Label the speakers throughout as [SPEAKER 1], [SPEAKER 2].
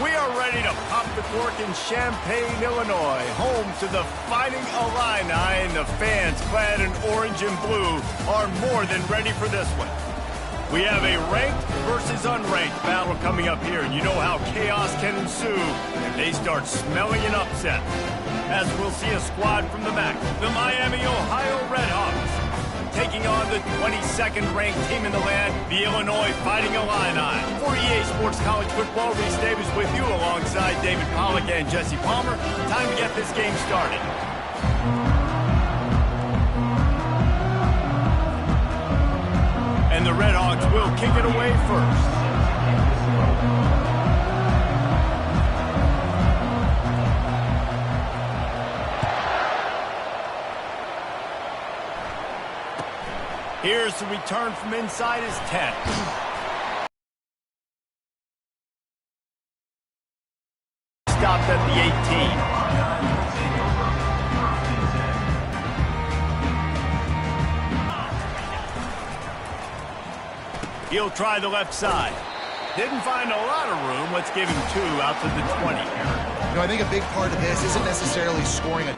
[SPEAKER 1] We are ready to pop the cork in Champaign, Illinois, home to the Fighting Illini, and the fans clad in orange and blue are more than ready for this one. We have a ranked versus unranked battle coming up here, and you know how chaos can ensue if they start smelling an upset. As we'll see a squad from the MAC, the Miami, Ohio Redhawks, taking on the 22nd ranked team in the land, the Illinois Fighting Illini. For EA Sports College Football, Reese Davis with you alongside David Pollack and Jesse Palmer. Time to get this game started. And the Redhawks will kick it away first. Here's the return from inside his 10. Stopped at the 18. He'll try the left side. Didn't find a lot of room. Let's give him 2 out to the 20.
[SPEAKER 2] You know, I think a big part of this isn't necessarily scoring a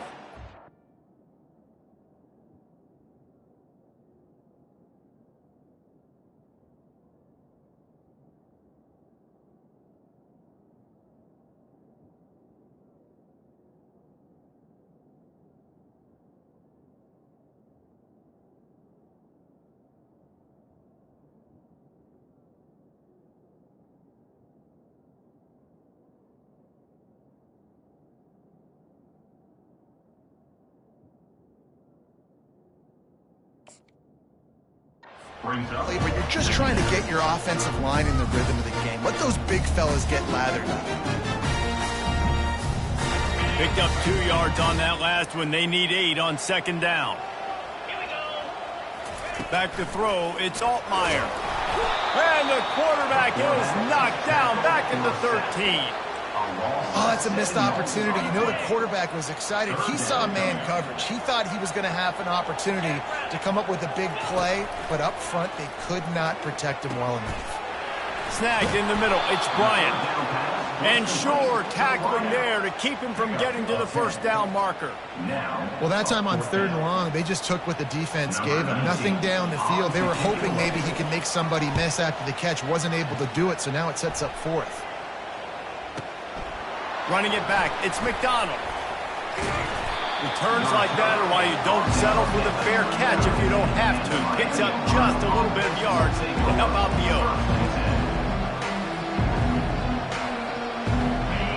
[SPEAKER 2] but you're just trying to get your offensive line in the rhythm of the game. Let those big fellas get lathered up.
[SPEAKER 1] Picked up 2 yards on that last one. They need 8 on second down. Back to throw. It's Altmaier. And the quarterback is knocked down back in the 13.
[SPEAKER 2] Oh, that's a missed opportunity. You know the quarterback was excited. He saw man coverage. He thought he was going to have an opportunity to come up with a big play, but up front they could not protect him well enough.
[SPEAKER 1] Snagged in the middle. It's Bryant. And Shore tackling there to keep him from getting to the first down marker.
[SPEAKER 2] Well, that time on 3rd and long, they just took what the defense gave him. Nothing down the field. They were hoping maybe he could make somebody miss after the catch. Wasn't able to do it, so now it sets up 4th.
[SPEAKER 1] Running it back, it's McDonald. Returns like that are why you don't settle for the fair catch if you don't have to. Picks up just a little bit of yards to help out the O.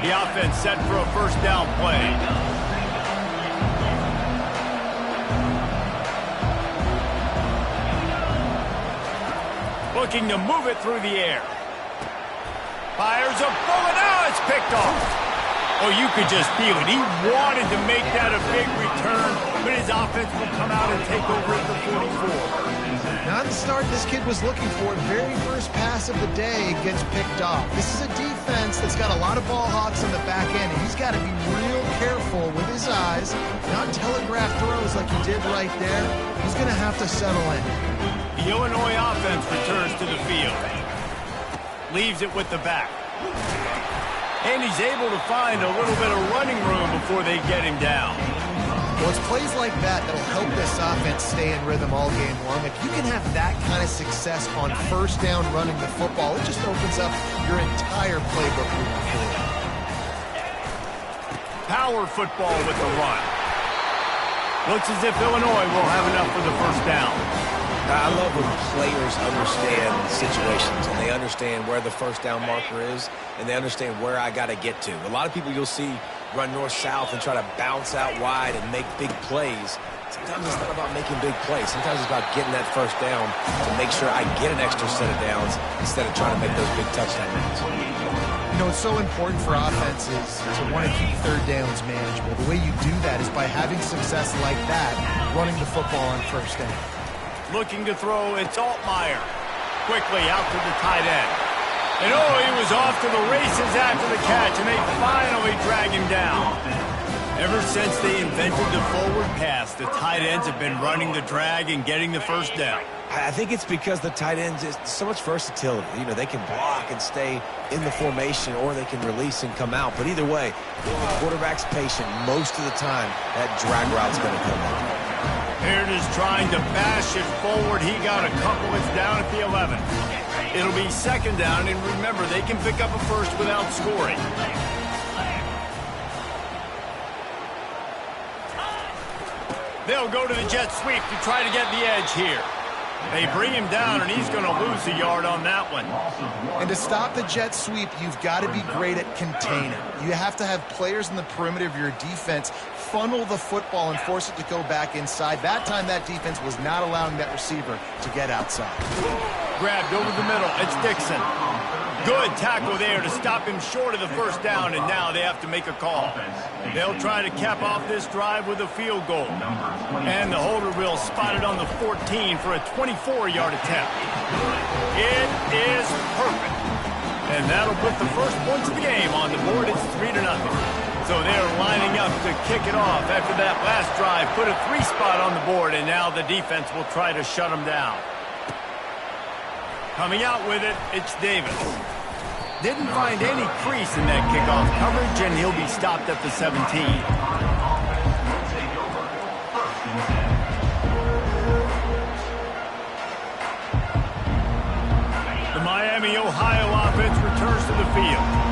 [SPEAKER 1] The offense set for a first down play. Looking to move it through the air. Fires a bullet. Now it's picked off. Oh, you could just feel it. He wanted to make that a big return, but his offense will come out and take over at the 44.
[SPEAKER 2] Not the start this kid was looking for. Very first pass of the day gets picked off. This is a defense that's got a lot of ball hawks on the back end, and he's got to be real careful with his eyes, not telegraph throws like he did right there. He's going to have to settle in.
[SPEAKER 1] The Illinois offense returns to the field. Leaves it with the back. And he's able to find a little bit of running room before they get him down.
[SPEAKER 2] Well, it's plays like that that'll help this offense stay in rhythm all game long. If you can have that kind of success on first down running the football, it just opens up your entire playbook moving forward.
[SPEAKER 1] Power football with the run. Looks as if Illinois will have enough for the first down.
[SPEAKER 3] I love when players understand situations and they understand where the first down marker is and they understand where I got to get to. A lot of people you'll see run north-south and try to bounce out wide and make big plays. Sometimes it's not about making big plays. Sometimes it's about getting that first down to make sure I get an extra set of downs instead of trying to make those big touchdown runs.
[SPEAKER 2] You know, it's so important for offenses to want to keep 3rd downs manageable. The way you do that is by having success like that, running the football on first down.
[SPEAKER 1] Looking to throw, it's Altmaier. Quickly out to the tight end. And oh, he was off to the races after the catch, and they finally drag him down. Ever since they invented the forward pass, the tight ends have been running the drag and getting the first down.
[SPEAKER 3] I think it's because the tight ends is so much versatility. You know, they can block and stay in the formation, or they can release and come out. But either way, the quarterback's patient most of the time. That drag route's going to come out.
[SPEAKER 1] Here it is trying to bash it forward. He got a couple. It's down at the 11. It'll be second down, and remember, they can pick up a first without scoring. They'll go to the jet sweep to try to get the edge here. They bring him down, and he's going to lose a yard on that one.
[SPEAKER 2] And to stop the jet sweep, you've got to be great at containing. You have to have players in the perimeter of your defense funnel the football and force it to go back inside. That time, that defense was not allowing that receiver to get outside.
[SPEAKER 1] Grabbed over the middle. It's Dixon. Good tackle there to stop him short of the first down, and now they have to make a call. They'll try to cap off this drive with a field goal. And the holder will spot it on the 14 for a 24-yard attempt. It is perfect. And that'll put the first points of the game on the board. It's 3-0. So they're lining up to kick it off after that last drive. Put a 3 spot on the board, and now the defense will try to shut them down. Coming out with it, it's Davis. Didn't find any crease in that kickoff coverage, and he'll be stopped at the 17. The Miami, Ohio offense returns to the field.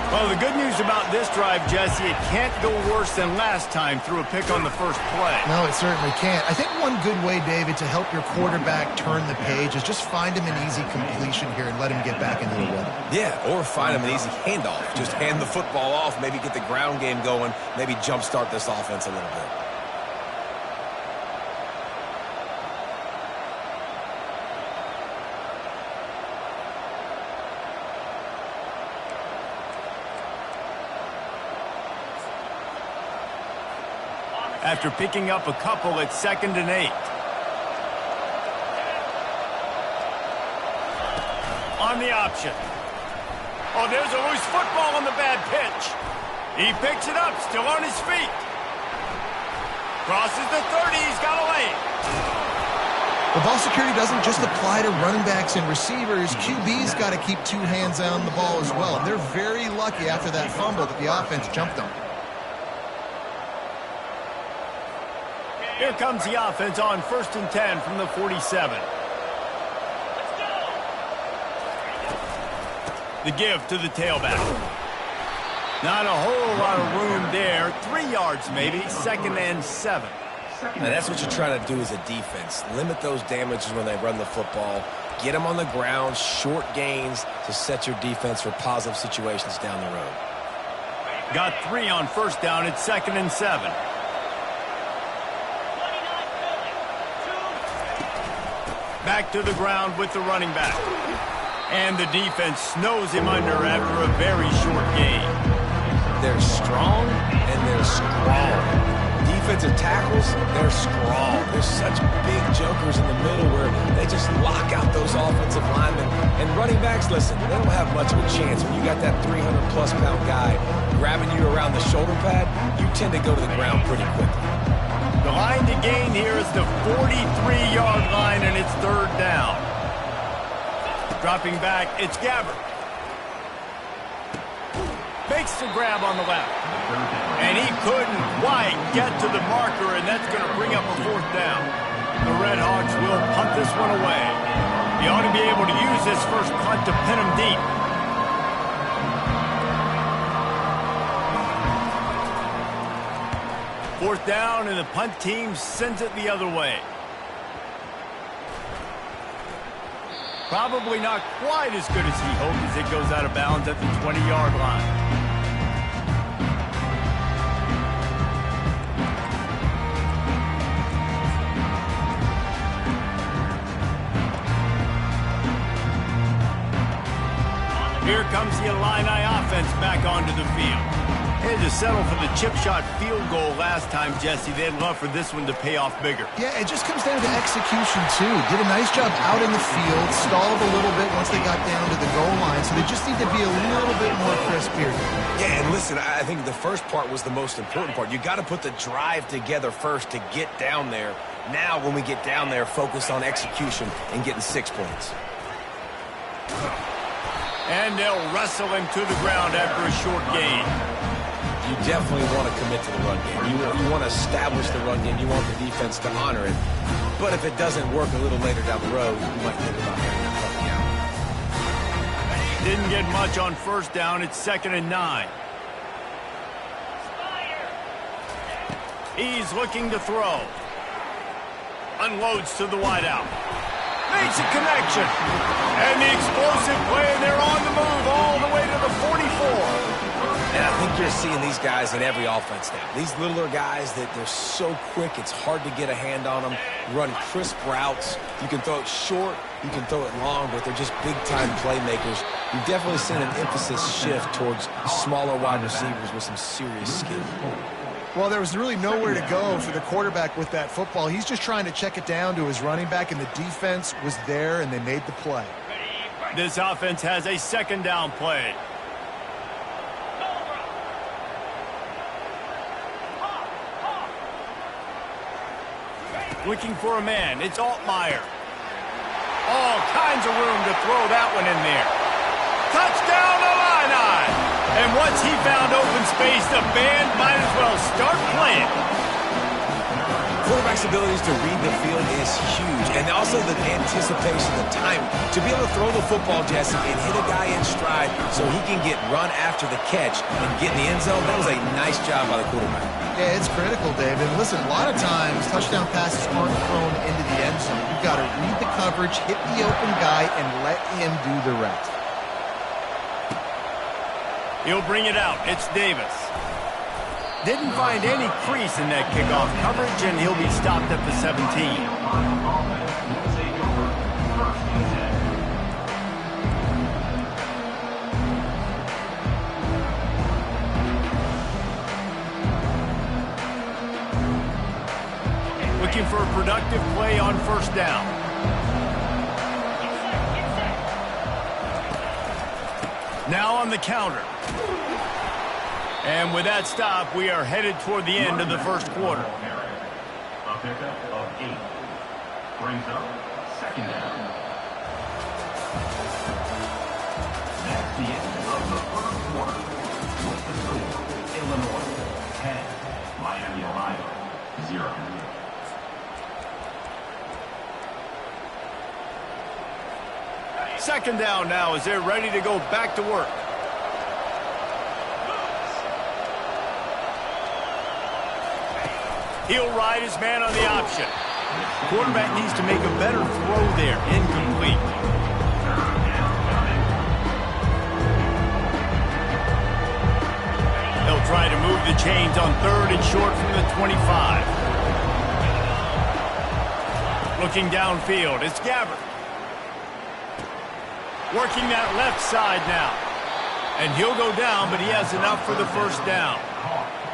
[SPEAKER 1] Well, the good news about this drive, Jesse, it can't go worse than last time through a pick on the first play.
[SPEAKER 2] No, it certainly can't. I think one good way, David, to help your quarterback turn the page is just find him an easy completion here and let him get back into the rhythm.
[SPEAKER 3] Yeah, or find him an easy handoff. Just hand the football off, maybe get the ground game going, maybe jumpstart this offense a little bit.
[SPEAKER 1] After picking up a couple, it's 2nd and 8. On the option. Oh, there's a loose football on the bad pitch. He picks it up, still on his feet. Crosses the 30, he's got a lane.
[SPEAKER 2] The ball security doesn't just apply to running backs and receivers. QB's got to keep 2 hands on the ball as well. And they're very lucky after that fumble that the offense jumped on.
[SPEAKER 1] Here comes the offense on 1st and 10 from the 47. The give to the tailback. Not a whole lot of room there. 3 yards maybe. 2nd and 7.
[SPEAKER 3] Now that's what you're trying to do as a defense. Limit those damages when they run the football. Get them on the ground, short gains to set your defense for positive situations down the road.
[SPEAKER 1] Got 3 on 1st down. It's 2nd and 7. Back to the ground with the running back. And the defense snows him under after a very short gain.
[SPEAKER 3] They're strong and they're strong. Defensive tackles, they're strong. There's such big jokers in the middle where they just lock out those offensive linemen. And running backs, listen, they don't have much of a chance. When you got that 300-plus pound guy grabbing you around the shoulder pad, you tend to go to the ground pretty quickly.
[SPEAKER 1] The line to gain here is the 43-yard line, and it's 3rd down. Dropping back, it's Gabbert. Makes the grab on the left. And he couldn't quite get to the marker, and that's going to bring up a 4th down. The Red Hawks will punt this one away. He ought to be able to use this first punt to pin him deep. Fourth down, and the punt team sends it the other way. Probably not quite as good as he hoped as it goes out of bounds at the 20-yard line. Here comes the Illini offense back onto the field. They had to settle for the chip shot field goal last time, Jesse. They'd love for this one to pay off bigger.
[SPEAKER 2] Yeah, it just comes down to execution, too. Did a nice job out in the field, stalled a little bit once they got down to the goal line, so they just need to be a little bit more crisp here.
[SPEAKER 3] Yeah, and listen, I think the first part was the most important part. You got to put the drive together first to get down there Now, when we get down there, focus on execution and getting 6 points.
[SPEAKER 1] And they'll wrestle him to the ground after a short gain.
[SPEAKER 3] You definitely want to commit to the run game. You want to establish the run game. You want the defense to honor it. But if it doesn't work a little later down the road, you might think about having that puppy out.
[SPEAKER 1] Didn't get much on first down. It's 2nd and 9. He's looking to throw. Unloads to the wideout. Makes a connection. And the explosive play, and they're on the move all the way to the 44.
[SPEAKER 3] And I think you're seeing these guys in every offense now. These littler guys that they're so quick, it's hard to get a hand on them. Run crisp routes. You can throw it short, you can throw it long, but they're just big-time playmakers. You've definitely seen an emphasis shift towards smaller wide receivers with some serious skill.
[SPEAKER 2] Well, there was really nowhere to go for the quarterback with that football. He's just trying to check it down to his running back, and the defense was there, and they made the play.
[SPEAKER 1] This offense has a 2nd down play. Looking for a man. It's Altmaier. All kinds of room to throw that one in there. Touchdown, Illini! And once he found open space, the band might as well start playing.
[SPEAKER 3] Quarterback's abilities to read the field is huge, and also the anticipation, the time to be able to throw the football, Jesse, and hit a guy in stride so he can get run after the catch and get in the end zone. That was a nice job by the quarterback.
[SPEAKER 2] Yeah, it's critical, David. Listen, a lot of times touchdown passes aren't thrown into the end zone. You've got to read the coverage, hit the open guy, and let him do the rest.
[SPEAKER 1] He'll bring it out. It's Davis. Didn't find any crease in that kickoff coverage, and he'll be stopped at the 17. Looking for a productive play on first down. Now on the counter. And with that stop, we are headed toward the end of the first quarter.
[SPEAKER 4] A pickup of 8 brings up 2nd down. That's the end of the first quarter. With the score, Illinois 10, Miami, Ohio 0.
[SPEAKER 1] Second down now as they're ready to go back to work. He'll ride his man on the option. Quarterback needs to make a better throw there. Incomplete. They'll try to move the chains on 3rd and short from the 25. Looking downfield, it's Gabbert. Working that left side now. And he'll go down, but he has enough for the first down.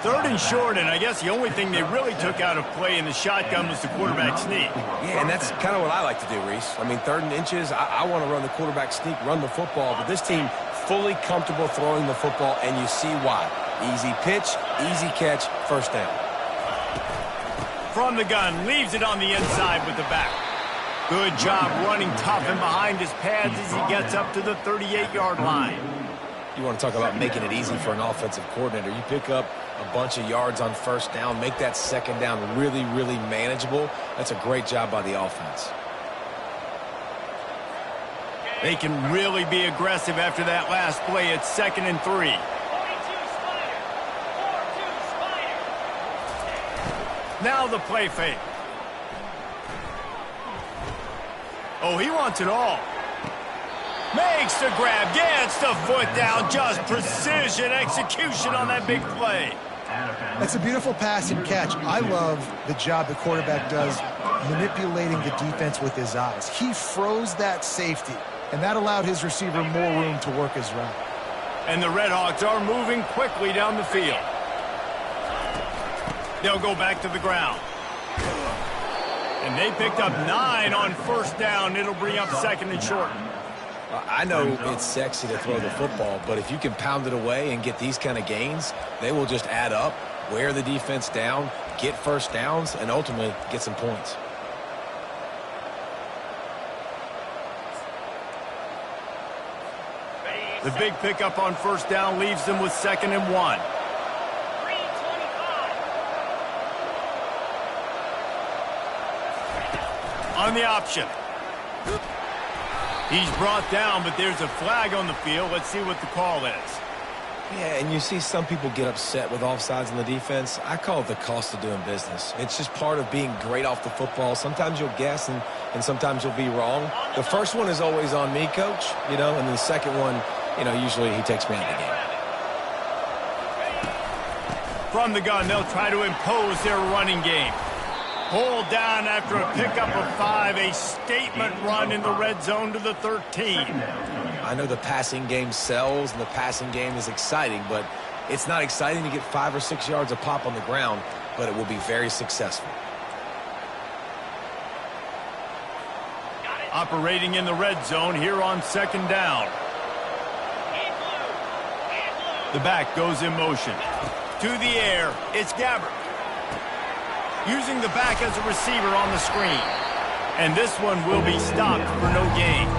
[SPEAKER 1] 3rd and short, and I guess the only thing they really took out of play in the shotgun was the quarterback sneak.
[SPEAKER 3] Yeah, and that's kind of what I like to do, Reese. I mean, 3rd and inches, I want to run the quarterback sneak, run the football, but this team fully comfortable throwing the football, and you see why. Easy pitch, easy catch, first down.
[SPEAKER 1] From the gun, leaves it on the inside with the back. Good job running tough and behind his pads as he gets up to the 38-yard line.
[SPEAKER 3] You want to talk about making it easy for an offensive coordinator. You pick up a bunch of yards on first down, make that second down really, really manageable. That's a great job by the offense.
[SPEAKER 1] They can really be aggressive after that last play. It's 2nd and 3. Now the play fake. Oh, he wants it all. Makes the grab, gets the foot down, just precision execution on that big play.
[SPEAKER 2] That's a beautiful pass and catch. I love the job the quarterback does manipulating the defense with his eyes. He froze that safety, and that allowed his receiver more room to work his route.
[SPEAKER 1] And the Redhawks are moving quickly down the field. They'll go back to the ground. And they picked up 9 on first down. It'll bring up 2nd and short.
[SPEAKER 3] I know it's sexy to throw the football, but if you can pound it away and get these kind of gains, they will just add up, wear the defense down, get first downs, and ultimately get some points.
[SPEAKER 1] The big pickup on first down leaves them with 2nd and 1. On the option. He's brought down, but there's a flag on the field. Let's see what the call is.
[SPEAKER 3] Yeah, and you see some people get upset with offsides in the defense. I call it the cost of doing business. It's just part of being great off the football. Sometimes you'll guess, and sometimes you'll be wrong. The first one is always on me, Coach, and then the second one, usually he takes me out of the game.
[SPEAKER 1] From the gun, they'll try to impose their running game. Pulled down after a pickup of 5, a statement run in the red zone to the 13.
[SPEAKER 3] I know the passing game sells and the passing game is exciting, but it's not exciting to get 5 or 6 yards a pop on the ground, but it will be very successful.
[SPEAKER 1] Operating in the red zone here on 2nd down. The back goes in motion. To the air, it's Gabbert. Using the back as a receiver on the screen. And this one will be stopped for no gain.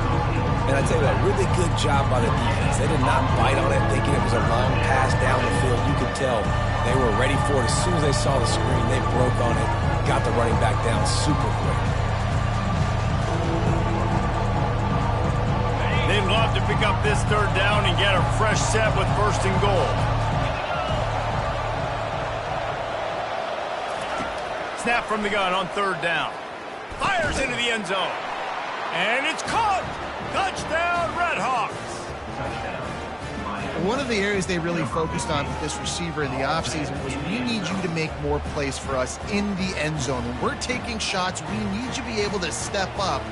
[SPEAKER 3] And I tell you what, really good job by the defense. They did not bite on it thinking it was a long pass down the field. You could tell they were ready for it. As soon as they saw the screen, they broke on it, got the running back down super quick.
[SPEAKER 1] They'd love to pick up this 3rd down and get a fresh set with 1st and goal. Snap from the gun on 3rd down. Fires into the end zone. And it's caught! Touchdown, Redhawks!
[SPEAKER 2] One of the areas they really focused on with this receiver in the offseason was we need you to make more plays for us in the end zone. When we're taking shots, we need you to be able to step up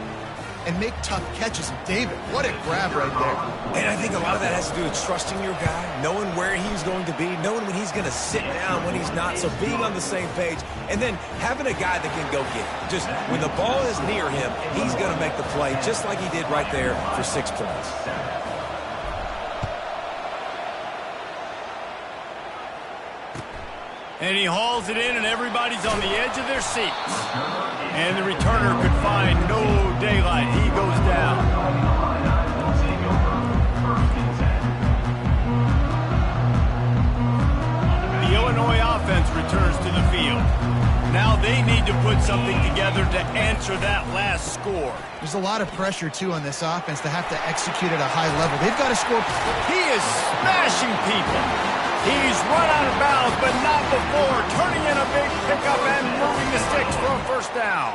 [SPEAKER 2] and make tough catches. And David, what a grab right there.
[SPEAKER 3] And I think a lot of that has to do with trusting your guy, knowing where he's going to be, knowing when he's going to sit down, when he's not, so being on the same page, and then having a guy that can go get it. Just when the ball is near him, he's going to make the play, just like he did right there for 6 points.
[SPEAKER 1] And he hauls it in, and everybody's on the edge of their seats. And the returner could find no daylight. He goes down. The Illinois offense returns to the field. Now they need to put something together to answer that last score.
[SPEAKER 2] There's a lot of pressure, too, on this offense to have to execute at a high level. They've got to score.
[SPEAKER 1] He is smashing people. He's run out of bounds, but not before turning in a big pickup and moving the sticks for a 1st down.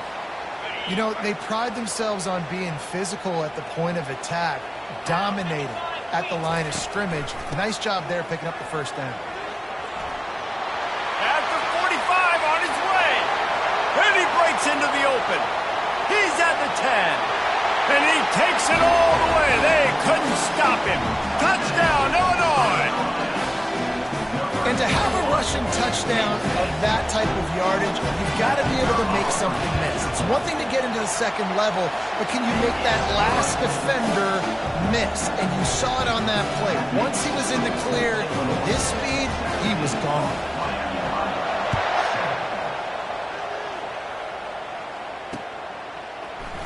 [SPEAKER 2] They pride themselves on being physical at the point of attack, dominating at the line of scrimmage. Nice job there picking up the 1st down.
[SPEAKER 1] At the 45 on his way. And he breaks into the open. He's at the 10. And he takes it all the way. They couldn't stop him. Touchdown, Illinois.
[SPEAKER 2] And to have a rushing touchdown of that type of yardage, you've got to be able to make something miss. It's one thing to get into the 2nd level, but can you make that last defender miss? And you saw it on that play. Once he was in the clear, with his speed, he was gone.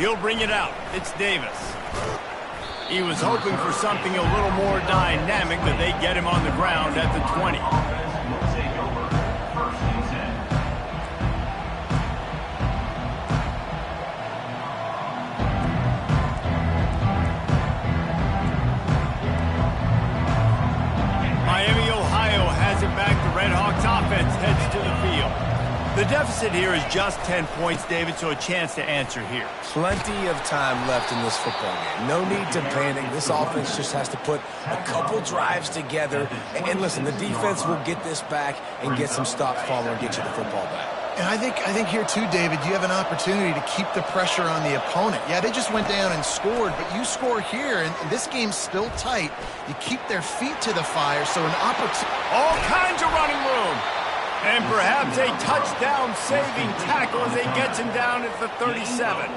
[SPEAKER 1] He'll bring it out. It's Davis. He was hoping for something a little more dynamic, but they get him on the ground at the 20. Miami, Ohio has it back. The Redhawks offense heads to the field. The deficit here is just 10 points, David, so a chance to answer here.
[SPEAKER 3] Plenty of time left in this football game. No need to panic. This offense just has to put a couple drives together. And listen, the defense will get this back and get some stops for and get you the football back.
[SPEAKER 2] And I think here too, David, you have an opportunity to keep the pressure on the opponent. Yeah, they just went down and scored, but you score here, and this game's still tight. You keep their feet to the fire, so an opportunity.
[SPEAKER 1] All kinds of running room. And perhaps a touchdown-saving tackle as he gets him down at the 37.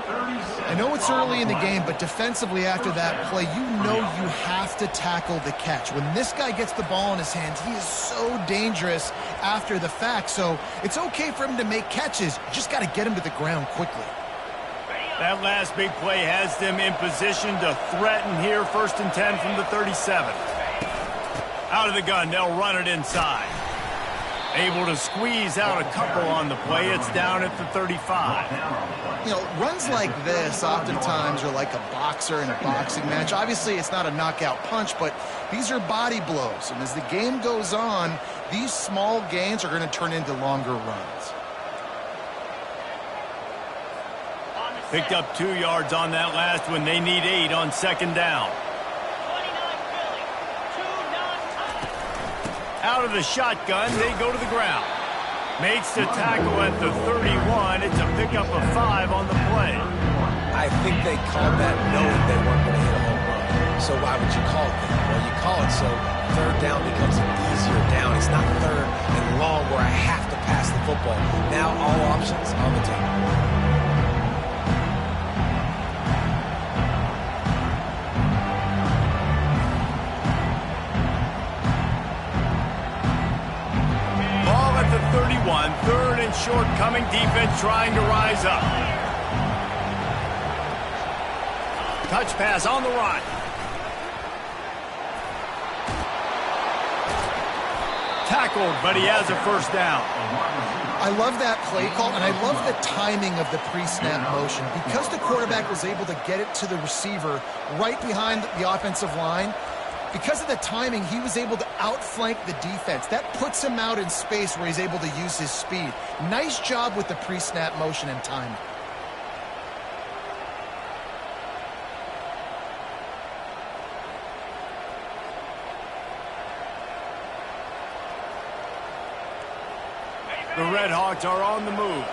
[SPEAKER 2] I know it's early in the game, but defensively after that play, you know you have to tackle the catch. When this guy gets the ball in his hands, he is so dangerous after the fact. So it's okay for him to make catches. You just got to get him to the ground quickly.
[SPEAKER 1] That last big play has them in position to threaten here. 1st and 10 from the 37. Out of the gun, they'll run it inside. Able to squeeze out a couple on the play. It's down at the 35.
[SPEAKER 2] You know, runs like this oftentimes are like a boxer in a boxing match. Obviously, it's not a knockout punch, but these are body blows. And as the game goes on, these small gains are going to turn into longer runs.
[SPEAKER 1] Picked up 2 yards on that last one. They need 8 on 2nd down. Out of the shotgun, they go to the ground. Makes the tackle at the 31. It's a pickup of 5 on the play.
[SPEAKER 3] I think they called that knowing they weren't going to hit a home run. So why would you call it that? Well, you call it so 3rd down becomes an easier down. It's not 3rd and long where I have to pass the football. Now all options on the table.
[SPEAKER 1] Ball at the 31. 3rd and short coming. Defense trying to rise up. Touch pass on the run. Tackled, but he has a 1st down.
[SPEAKER 2] I love that play call, and I love the timing of the pre-snap motion. Because the quarterback was able to get it to the receiver right behind the offensive line, because of the timing, he was able to outflank the defense. That puts him out in space where he's able to use his speed. Nice job with the pre-snap motion and timing.
[SPEAKER 1] The Red Hawks are on the move.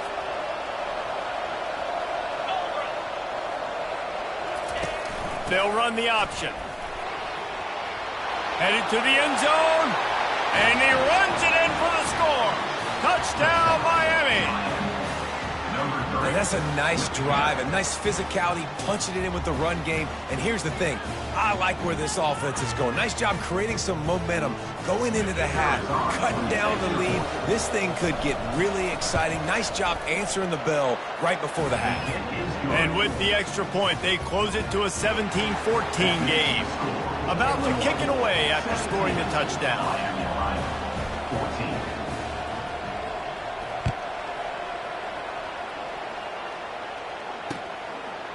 [SPEAKER 1] They'll run the option. Headed to the end zone. And he runs it in for the score. Touchdown, Miami.
[SPEAKER 3] And that's a nice drive, a nice physicality, punching it in with the run game. And here's the thing. I like where this offense is going. Nice job creating some momentum, going into the half, cutting down the lead. This thing could get really exciting. Nice job answering the bell right before the half.
[SPEAKER 1] And with the extra point, they close it to a 17-14 game. About to kick it away after scoring the touchdown.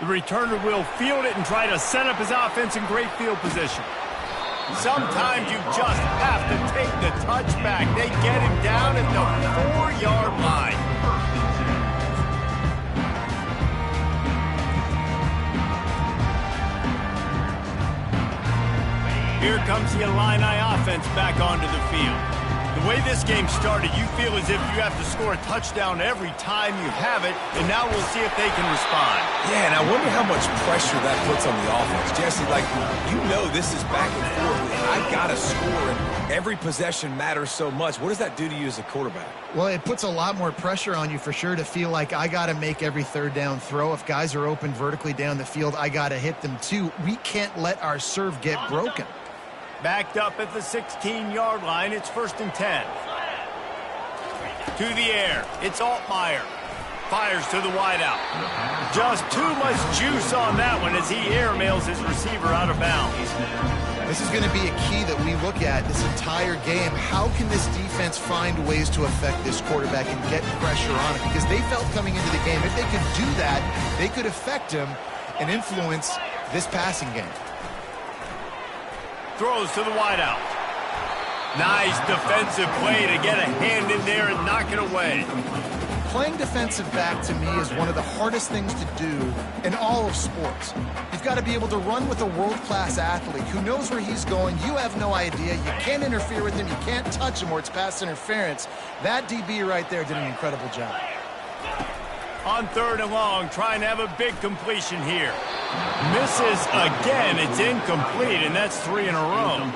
[SPEAKER 1] The returner will field it and try to set up his offense in great field position. Sometimes you just have to take the touchback. They get him down at the 4-yard line. Here comes the Illini offense back onto the field. The way this game started, you feel as if you have to score a touchdown every time you have it, and now we'll see if they can respond.
[SPEAKER 3] Yeah, and I wonder how much pressure that puts on the offense. Jesse, like, you know this is back and forth. I've got to score, and every possession matters so much. What does that do to you as a quarterback?
[SPEAKER 2] Well, it puts a lot more pressure on you for sure to feel like I got to make every 3rd down throw. If guys are open vertically down the field, I got to hit them too. We can't let our serve get broken.
[SPEAKER 1] Backed up at the 16-yard line. It's 1st and 10. To the air. It's Altmaier. Fires to the wideout. Just too much juice on that one as he airmails his receiver out of bounds.
[SPEAKER 2] This is going to be a key that we look at this entire game. How can this defense find ways to affect this quarterback and get pressure on him? Because they felt coming into the game, if they could do that, they could affect him and influence this passing game.
[SPEAKER 1] Throws to the wideout. Nice defensive play to get a hand in there and knock it away.
[SPEAKER 2] Playing defensive back, to me, is one of the hardest things to do in all of sports. You've got to be able to run with a world-class athlete who knows where he's going. You have no idea. You can't interfere with him. You can't touch him or it's pass interference. That DB right there did an incredible job.
[SPEAKER 1] On 3rd and long, trying to have a big completion here. Misses again. It's incomplete, and that's 3 in a row.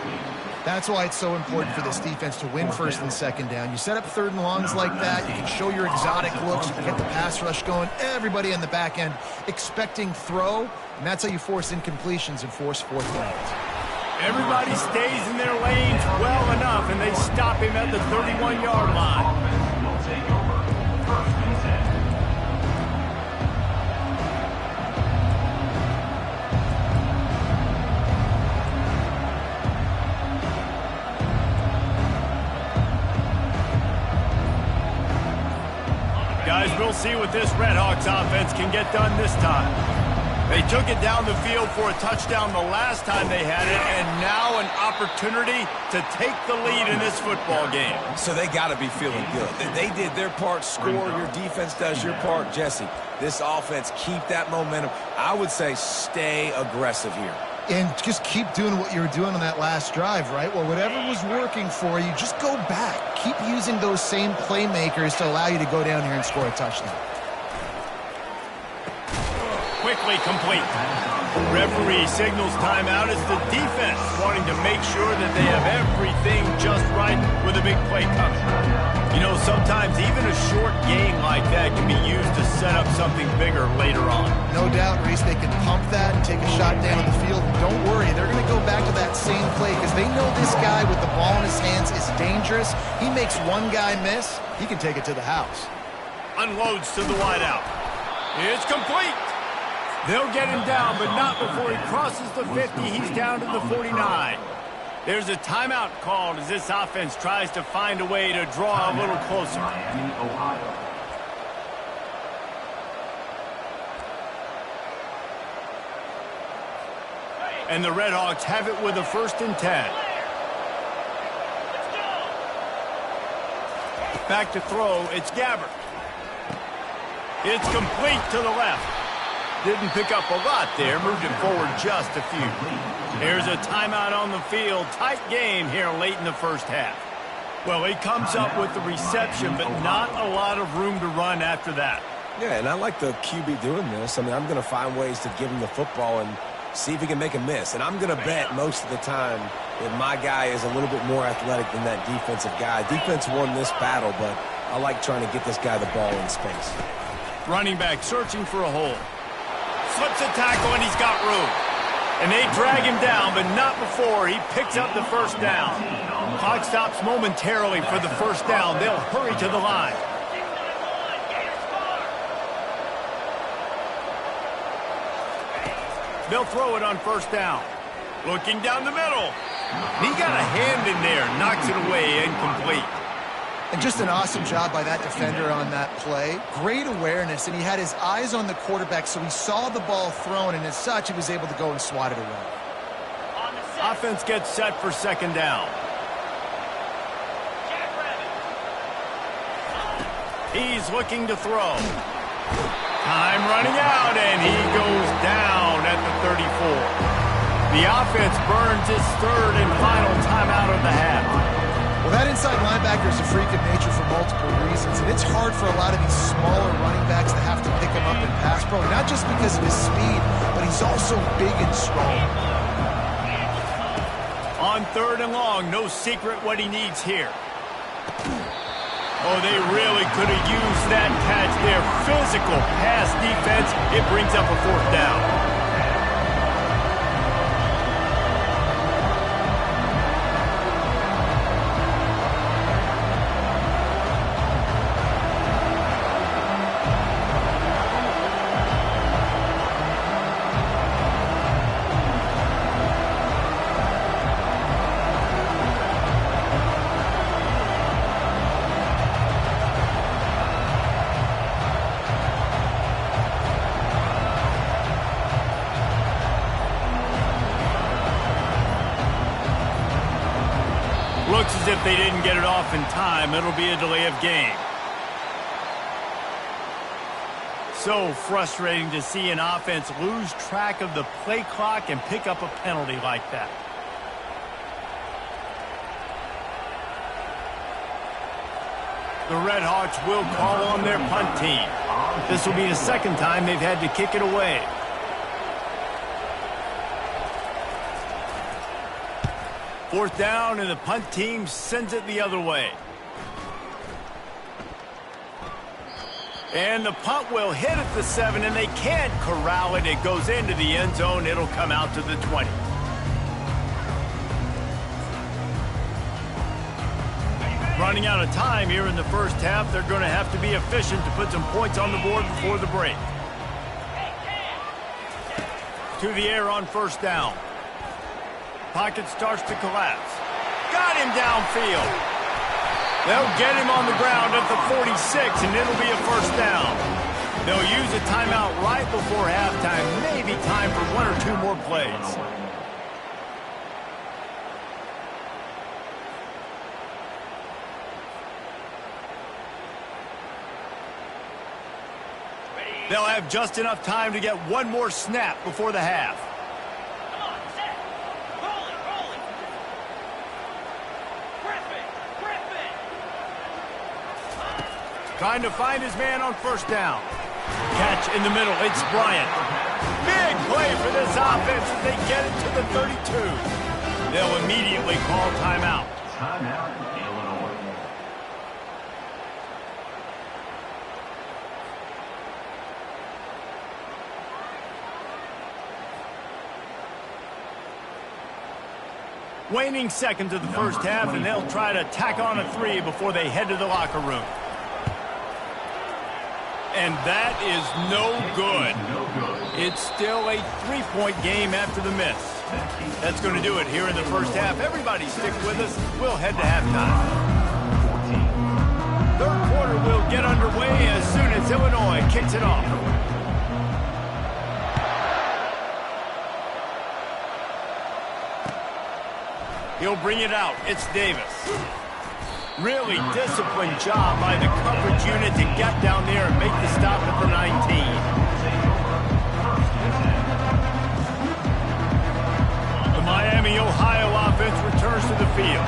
[SPEAKER 2] That's why it's so important for this defense to win 1st and 2nd down. You set up 3rd and longs like that, you can show your exotic looks, you can get the pass rush going, everybody on the back end expecting throw, and that's how you force incompletions and force 4th downs.
[SPEAKER 1] Everybody stays in their lanes well enough, and they stop him at the 31-yard line. We'll see what this Red Hawks offense can get done this time. They took it down the field for a touchdown the last time they had it, and now an opportunity to take the lead in this football game.
[SPEAKER 3] So they got to be feeling good. They did their part, score. Your defense does your part. Jesse, this offense, keep that momentum. I would say stay aggressive here.
[SPEAKER 2] And just keep doing what you were doing on that last drive, right? Well, whatever was working for you, just go back. Keep using those same playmakers to allow you to go down here and score a touchdown.
[SPEAKER 1] Quickly complete. Referee signals timeout as the defense wanting to make sure that they have everything just right with a big play coming. You know, sometimes even a short game like that can be used to set up something bigger later on.
[SPEAKER 2] No doubt, Reese, they can pump that and take a shot down the field. And don't worry, they're going to go back to that same play because they know this guy with the ball in his hands is dangerous. He makes one guy miss, he can take it to the house.
[SPEAKER 1] Unloads to the wideout. It's complete. They'll get him down, but not before he crosses the 50. He's down to the 49. There's a timeout called as this offense tries to find a way to draw a little closer.
[SPEAKER 4] Miami, Ohio.
[SPEAKER 1] And the Red Hawks have it with a 1st and 10. Back to throw, it's Gabbert. It's complete to the left. Didn't pick up a lot there, moved it forward just a few. There's a timeout on the field. Tight game here late in the first half. Well, he comes up with the reception, but not a lot of room to run after that.
[SPEAKER 3] Yeah, and I like the QB doing this. I mean, I'm going to find ways to give him the football and see if he can make a miss. And I'm going to bet most of the time that my guy is a little bit more athletic than that defensive guy. Defense won this battle, but I like trying to get this guy the ball in space.
[SPEAKER 1] Running back searching for a hole. Slips a tackle, and he's got room. And they drag him down, but not before he picks up the 1st down. Clock stops momentarily for the 1st down. They'll hurry to the line. They'll throw it on 1st down. Looking down the middle. He got a hand in there, knocks it away, incomplete.
[SPEAKER 2] And just an awesome job by that defender on that play. Great awareness, and he had his eyes on the quarterback, so he saw the ball thrown, and as such, he was able to go and swat it away.
[SPEAKER 1] Offense gets set for 2nd down. He's looking to throw. Time running out, and he goes down at the 34. The offense burns its 3rd and final timeout of the half.
[SPEAKER 2] Well, that inside linebacker is a freak of nature for multiple reasons, and it's hard for a lot of these smaller running backs to have to pick him up in pass pro, not just because of his speed, but he's also big and strong.
[SPEAKER 1] On 3rd and long, no secret what he needs here. Oh, they really could have used that catch there. Physical pass defense. It brings up a 4th down. Looks as if they didn't get it off in time. It'll be a delay of game. So frustrating to see an offense lose track of the play clock and pick up a penalty like that. The Red Hawks will call on their punt team. This will be the 2nd time they've had to kick it away. Fourth down, and the punt team sends it the other way. And the punt will hit at the 7, and they can't corral it. It goes into the end zone. It'll come out to the 20. Running out of time here in the first half. They're going to have to be efficient to put some points on the board before the break. To the air on 1st down. Pocket starts to collapse. Got him downfield. They'll get him on the ground at the 46, and it'll be a first down. They'll use a timeout right before halftime, maybe time for 1 or 2 more plays. They'll have just enough time to get 1 more snap before the half.
[SPEAKER 5] Come on, set. Rolling, rolling. Griffin.
[SPEAKER 1] Trying to find his man on first down. Catch in the middle. It's Bryant. Big play for this offense as they get it to the 32. They'll immediately call timeout.
[SPEAKER 4] Timeout, Illinois.
[SPEAKER 1] Waning seconds of the first half, and they'll try to tack on a 3 before they head to the locker room. And that is no good. It's still a 3-point game after the miss. That's going to do it here in the first half. Everybody stick with us. We'll head to halftime. Third quarter will get underway as soon as Illinois kicks it off. He'll bring it out. It's Davis. Really disciplined job by the coverage unit to get down there and make the stop at the 19. The MiamOH offense returns to the field.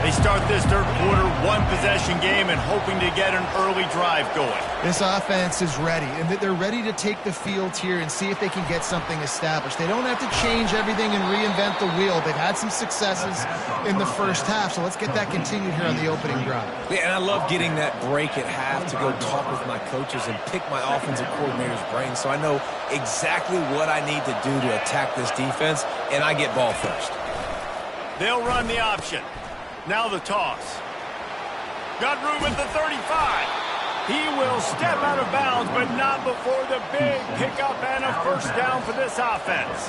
[SPEAKER 1] They start this third quarter 1-possession game and hoping to get an early drive going.
[SPEAKER 2] This offense is ready, and they're ready to take the field here and see if they can get something established. They don't have to change everything and reinvent the wheel. They've had some successes in the first half, so let's get that continued here on the opening drive.
[SPEAKER 3] Yeah, and I love getting that break at half to go talk with my coaches and pick my offensive coordinator's brain so I know exactly what I need to do to attack this defense, and I get ball first.
[SPEAKER 1] They'll run the option. Now the toss. Got room at the 35. He will step out of bounds, but not before the big pickup and a first down for this offense.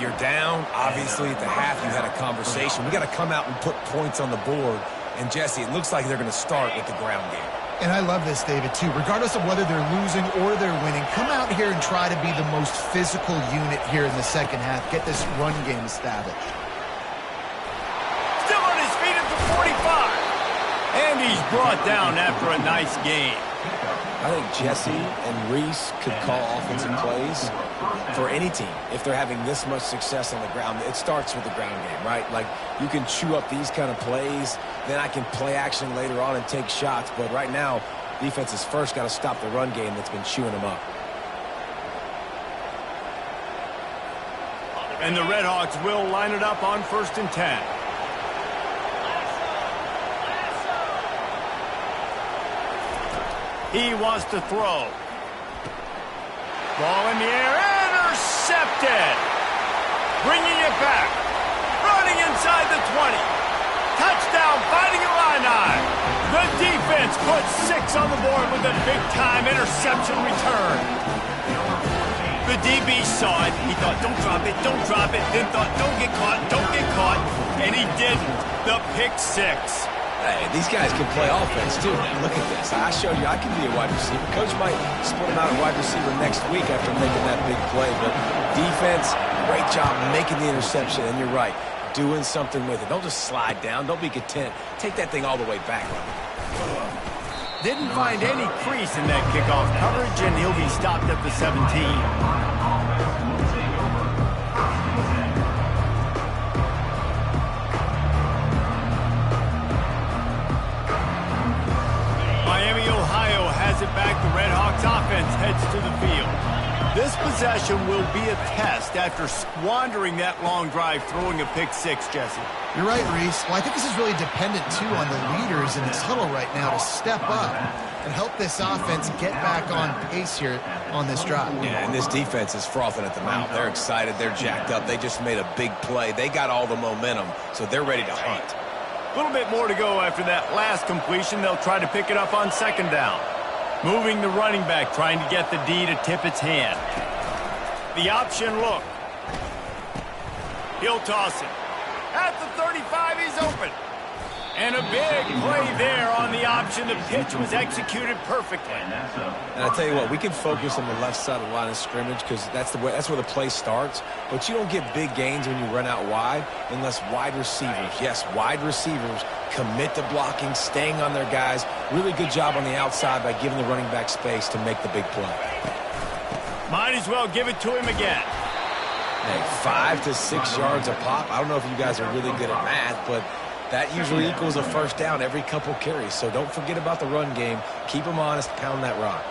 [SPEAKER 3] You're down. Obviously, at the half, you had a conversation. We got to come out and put points on the board. And, Jesse, it looks like they're going to start with the ground game.
[SPEAKER 2] And I love this, David, too. Regardless of whether they're losing or they're winning, come out here and try to be the most physical unit here in the second half. Get this run game established.
[SPEAKER 1] Still on his feet at the 45. And he's brought down after a nice game.
[SPEAKER 3] I think Jesse and Reese could call offensive plays for any team if they're having this much success on the ground. It starts with the ground game, right? Like, you can chew up these kind of plays, then I can play action later on and take shots. But right now, defense has first got to stop the run game that's been chewing them up.
[SPEAKER 1] And the Redhawks will line it up on 1st and 10. He wants to throw. Ball in the air, intercepted. Bringing it back. Running inside the 20. Touchdown, Fighting Illini. The defense puts 6 on the board with a big-time interception return. The DB saw it. He thought, don't drop it, don't drop it. Then thought, don't get caught, don't get caught. And he didn't. The pick 6.
[SPEAKER 3] Hey, these guys can play offense, too. Look at this. I showed you I can be a wide receiver. Coach might split him out a wide receiver next week after making that big play. But defense, great job making the interception. And you're right, doing something with it. Don't just slide down. Don't be content. Take that thing all the way back.
[SPEAKER 1] Didn't find any crease in that kickoff coverage, and he'll be stopped at the 17. MiamOH has it back. The Redhawks offense heads to the field. This possession will be a test after squandering that long drive, throwing a pick 6, Jesse.
[SPEAKER 2] You're right, Reese. Well, I think this is really dependent, too, on the leaders in this huddle right now to step up and help this offense get back on pace here on this drive.
[SPEAKER 3] Yeah, and this defense is frothing at the mouth. They're excited. They're jacked up. They just made a big play. They got all the momentum, so they're ready to hunt.
[SPEAKER 1] A little bit more to go after that last completion. They'll try to pick it up on 2nd down. Moving the running back, trying to get the D to tip its hand. The option look. He'll toss it. At the 35, he's open. And a big play there on the option. The pitch was executed perfectly.
[SPEAKER 4] And that's up.
[SPEAKER 3] And I tell you what, we can focus on the left side of the line of scrimmage because that's where the play starts. But you don't get big gains when you run out wide unless wide receivers, yes, wide receivers commit to blocking, staying on their guys. Really good job on the outside by giving the running back space to make the big play.
[SPEAKER 1] Might as well give it to him again.
[SPEAKER 3] Hey, 5 to 6 yards a pop. I don't know if you guys are really good at math, but that usually equals a first down every couple carries. So don't forget about the run game. Keep them honest. Pound that rock.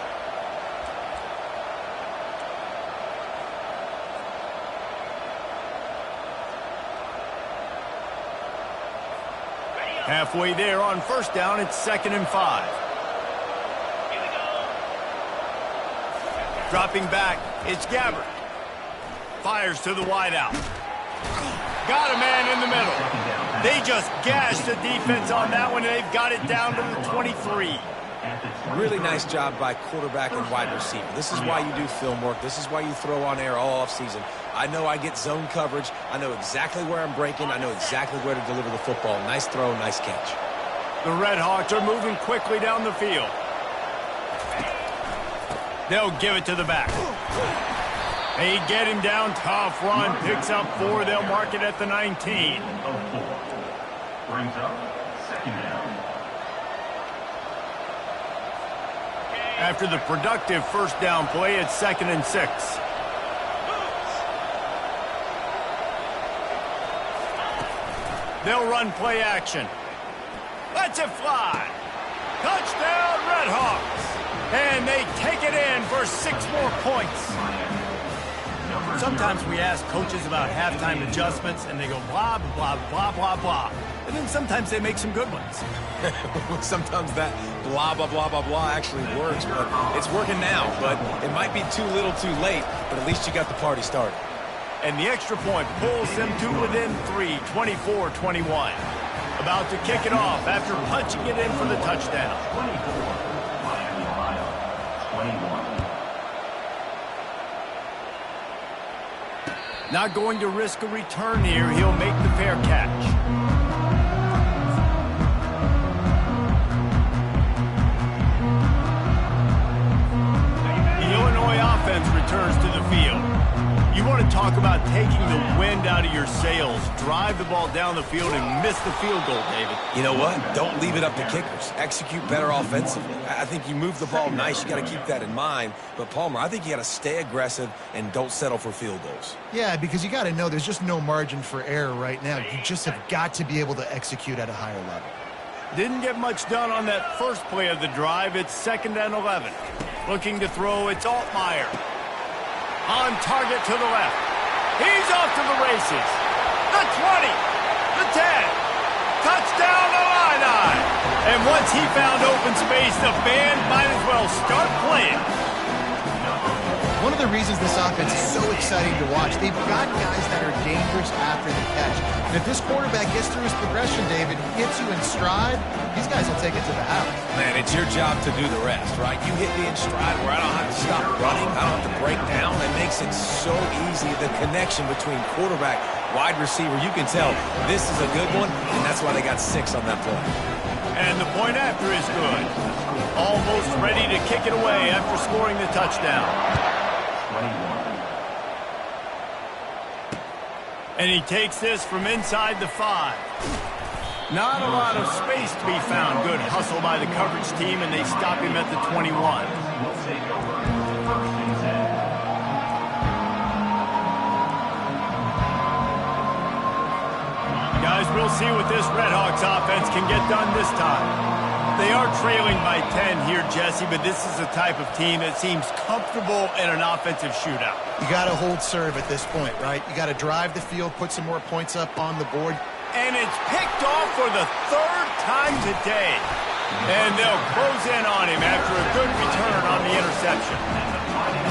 [SPEAKER 1] Halfway there on first down, it's 2nd and 5.
[SPEAKER 5] Here we go.
[SPEAKER 1] Dropping back, it's Gabbert. Fires to the wideout. Got a man in the middle. They just gashed the defense on that one, and they've got it down to the 23.
[SPEAKER 3] Really nice job by quarterback and wide receiver. This is why you do film work. This is why you throw on air all offseason. I know I get zone coverage. I know exactly where I'm breaking. I know exactly where to deliver the football. Nice throw, nice catch.
[SPEAKER 1] The Red Hawks are moving quickly down the field. They'll give it to the back. They get him down. Tough run. Picks up 4. They'll mark it at the 19.
[SPEAKER 4] Brings up 2nd down.
[SPEAKER 1] After the productive first down play, it's 2nd and 6. They'll run play action. Let's it fly. Touchdown, Red Hawks. And they take it in for 6 more points. Sometimes we ask coaches about halftime adjustments, and they go blah, blah, blah, blah, blah. And then sometimes they make some good ones.
[SPEAKER 3] Sometimes that blah, blah, blah, blah, blah actually works, but it's working now. But it might be too little too late, but at least you got the party started.
[SPEAKER 1] And the extra point pulls them to within 3, 24-21. About to kick it off after punching it in for the touchdown.
[SPEAKER 4] 24. Miami, Ohio. 21.
[SPEAKER 1] Not going to risk a return here. He'll make the fair catch. The Illinois offense returns to the field. You want to talk about taking the wind out of your sails. Drive the ball down the field and miss the field goal, David.
[SPEAKER 3] You know what? Don't leave it up to kickers. Execute better offensively. I think you move the ball nice. You got to keep that in mind. But, Palmer, I think you got to stay aggressive and don't settle for field goals.
[SPEAKER 2] Yeah, because you got to know there's just no margin for error right now. You just have got to be able to execute at a higher level.
[SPEAKER 1] Didn't get much done on that first play of the drive. It's 2nd and 11. Looking to throw, it's Altmaier. On target to the left. He's off to the races. The 20. The 10. Touchdown Illini. And once he found open space, the band might as well start playing.
[SPEAKER 2] One of the reasons this offense is so exciting to watch, they've got guys that are dangerous after the catch. And if this quarterback gets through his progression, David, hits you in stride, these guys will take it to the house.
[SPEAKER 3] Man, it's your job to do the rest, right? You hit me in stride where I don't have to stop running. I don't have to break down. It makes it so easy. The connection between quarterback, wide receiver, you can tell this is a good one, and that's why they got 6 on that play.
[SPEAKER 1] And the point after is good. Almost ready to kick it away after scoring the touchdown.
[SPEAKER 4] 21.
[SPEAKER 1] And he takes this from inside the 5. Not a lot of space to be found. Good hustle by the coverage team, and they stop him at the 21.
[SPEAKER 4] Will take over. 1st and 10.
[SPEAKER 1] Guys, we'll see what this Red Hawks offense can get done this time. They are trailing by 10 here, Jesse, but this is the type of team that seems comfortable in an offensive shootout.
[SPEAKER 2] You got to hold serve at this point, right? You got to drive the field, put some more points up on the board.
[SPEAKER 1] And it's picked off for the 3rd time today. And they'll close in on him after a good return on the interception.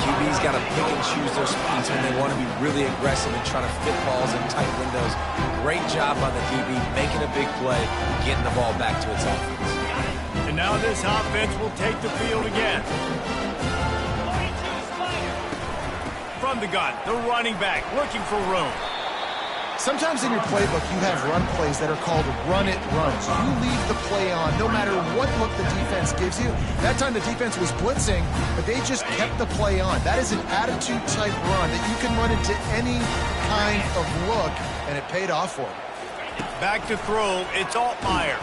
[SPEAKER 3] QB's got to pick and choose their spots when they want to be really aggressive and try to fit balls in tight windows. Great job by the DB, making a big play, getting the ball back to its offense.
[SPEAKER 1] And now this offense will take the field again. From the gun, the running back looking for room.
[SPEAKER 2] Sometimes in your playbook, you have run plays that are called run-it runs. You leave the play on no matter what look the defense gives you. That time the defense was blitzing, but they just kept the play on. That is an attitude-type run that you can run into any kind of look, and it paid off for him.
[SPEAKER 1] Back to throw, it's Altmaier.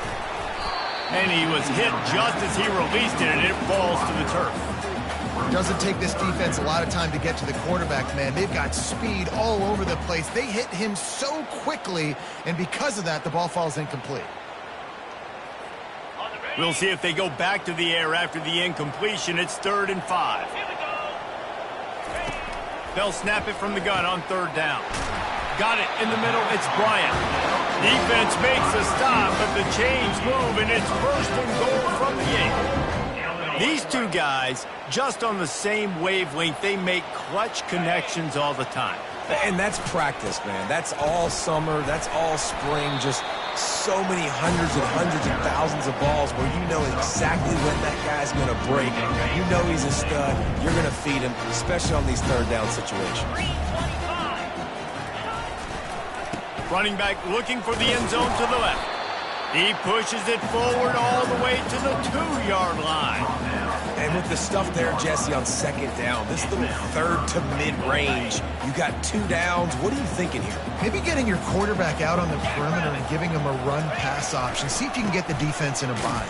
[SPEAKER 1] And he was hit just as he released it, and it falls to the turf.
[SPEAKER 2] Doesn't take this defense a lot of time to get to the quarterback, man. They've got speed all over the place. They hit him so quickly, and because of that, the ball falls incomplete.
[SPEAKER 1] We'll see if they go back to the air after the incompletion. It's 3rd and 5. They'll snap it from the gun on 3rd down. Got it in the middle. It's Bryant. Defense makes a stop, but the chains move, and it's 1st and goal from the 8. These two guys, just on the same wavelength, they make clutch connections all the time.
[SPEAKER 3] And that's practice, man. That's all summer. That's all spring. Just so many hundreds and thousands of balls where you know exactly when that guy's going to break. You know he's a stud. You're going to feed him, especially on these 3rd down situations.
[SPEAKER 1] Running back looking for the end zone to the left. He pushes it forward all the way to the 2-yard line.
[SPEAKER 3] And with the stuff there, Jesse, on 2nd down, this little 3rd to mid-range, you got 2 downs. What are you thinking here?
[SPEAKER 2] Maybe getting your quarterback out on the perimeter and giving him a run-pass option. See if you can get the defense in a bind.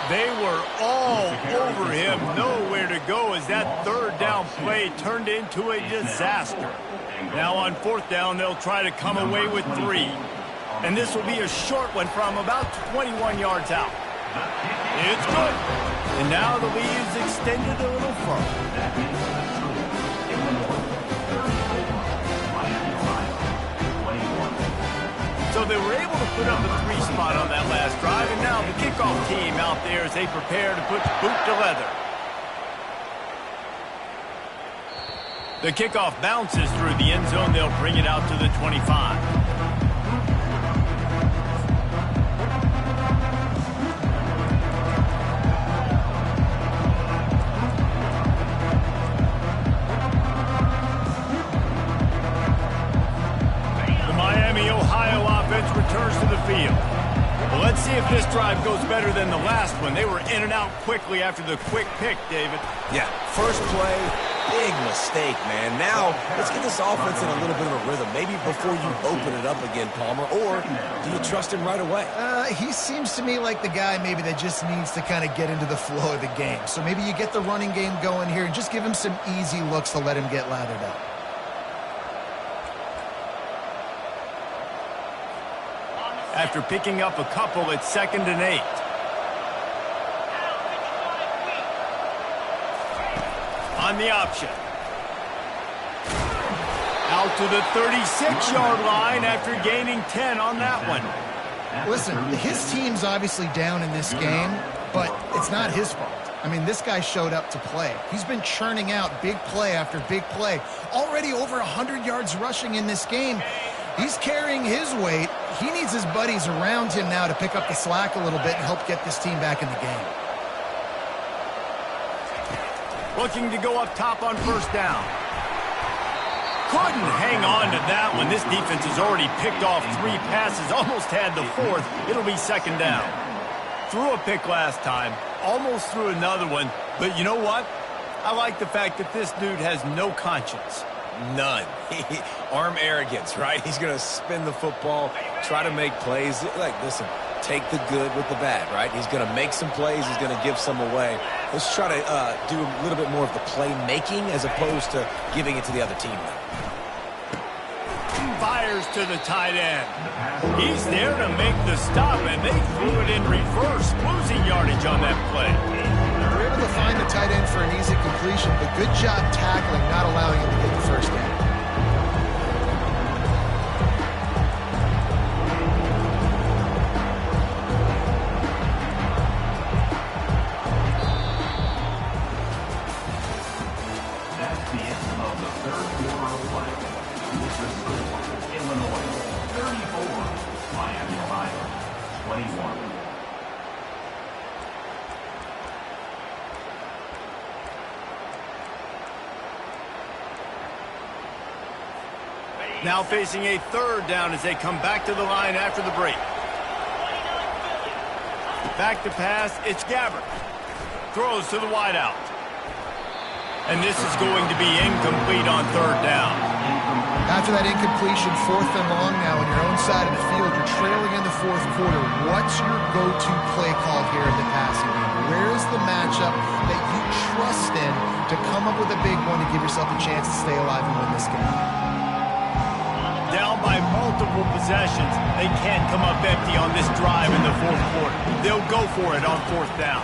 [SPEAKER 1] They were all over him, nowhere to go as that 3rd down play turned into a disaster. Now on 4th down, they'll try to come away with 3. And this will be a short one from about 21 yards out. It's good. And now the lead is extended a little further. So they were able to put up a 3 spot on that last drive, and now the kickoff team out there as they prepare to put boot to leather. The kickoff bounces through the end zone. They'll bring it out to the 25. Returns to the field. Well, let's see if this drive goes better than the last one. They were in and out quickly after the quick pick, David.
[SPEAKER 3] Yeah, first play, big mistake, man. Now, let's get this offense in a little bit of a rhythm. Maybe before you open it up again, Palmer, or do you trust him right away?
[SPEAKER 2] He seems to me like the guy maybe that just needs to kind of get into the flow of the game. So maybe you get the running game going here and just give him some easy looks to let him get lathered up.
[SPEAKER 1] After picking up a couple, it's 2nd and 8. On the option. Out to the 36-yard line after gaining 10 on that one.
[SPEAKER 2] Listen, his team's obviously down in this game, but it's not his fault. I mean, this guy showed up to play. He's been churning out big play after big play. Already over 100 yards rushing in this game. He's carrying his weight. He needs his buddies around him now to pick up the slack a little bit and help get this team back in the game.
[SPEAKER 1] Looking to go up top on 1st down. Couldn't hang on to that one. This defense has already picked off 3 passes, almost had the 4th. It'll be 2nd down. Threw a pick last time, almost threw another one. But you know what? I like the fact that this dude has no conscience.
[SPEAKER 3] None. Arm arrogance, right? He's going to spin the football, try to make plays. Like, listen, take the good with the bad, right? He's going to make some plays. He's going to give some away. Let's try to do a little bit more of the playmaking as opposed to giving it to the other team.
[SPEAKER 1] Fires to the tight end. He's there to make the stop, and they threw it in reverse, losing yardage on that play.
[SPEAKER 2] They're able to find the tight end for an easy completion, but good job tackling, not allowing him to get the 1st down.
[SPEAKER 4] That's the end of the 3rd quarter of play. With the score, Illinois 34, Miami, Ohio 21.
[SPEAKER 1] Now facing a third down as they come back to the line after the break. Back to pass, it's Gabbert. Throws to the wideout. And this is going to be incomplete on third down.
[SPEAKER 2] After that incompletion, 4th and long now on your own side of the field, you're trailing in the 4th quarter. What's your go-to play call here in the passing game? Where's the matchup that you trust in to come up with a big one to give yourself a chance to stay alive and win this game?
[SPEAKER 1] Down by multiple possessions, they can't come up empty on this drive in the 4th quarter. They'll go for it on 4th down.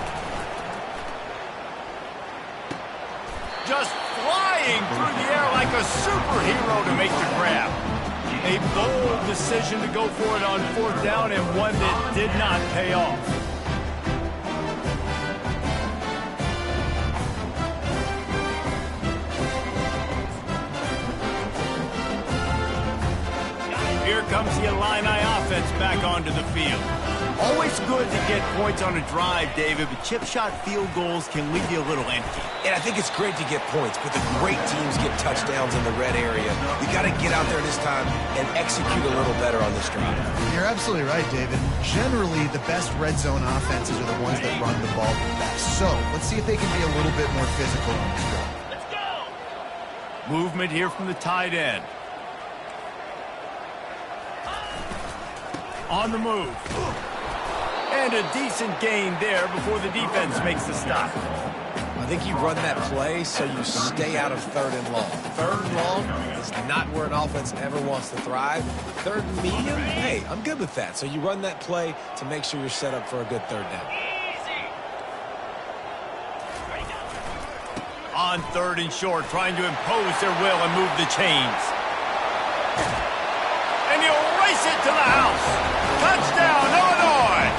[SPEAKER 1] Just flying through the air like a superhero to make the grab. A bold decision to go for it on 4th down, and one that did not pay off. Here comes the Illini offense back onto the field. Always good to get points on a drive, David, but chip shot field goals can leave you a little empty.
[SPEAKER 3] And I think it's great to get points, but the great teams get touchdowns in the red area. You got to get out there this time and execute a little better on this drive.
[SPEAKER 2] You're absolutely right, David. Generally, the best red zone offenses are the ones that run the ball the best. So let's see if they can be a little bit more physical on this drive.
[SPEAKER 5] Let's go.
[SPEAKER 1] Movement here from the tight end. On the move. And a decent gain there before the defense makes the stop.
[SPEAKER 3] I think you run that play so you stay out of 3rd and long. 3rd and long is not where an offense ever wants to thrive. 3rd and medium, hey, I'm good with that. So you run that play to make sure you're set up for a good 3rd down.
[SPEAKER 1] On 3rd and short, trying to impose their will and move the chains. And he'll race it to the house. Touchdown, Illinois!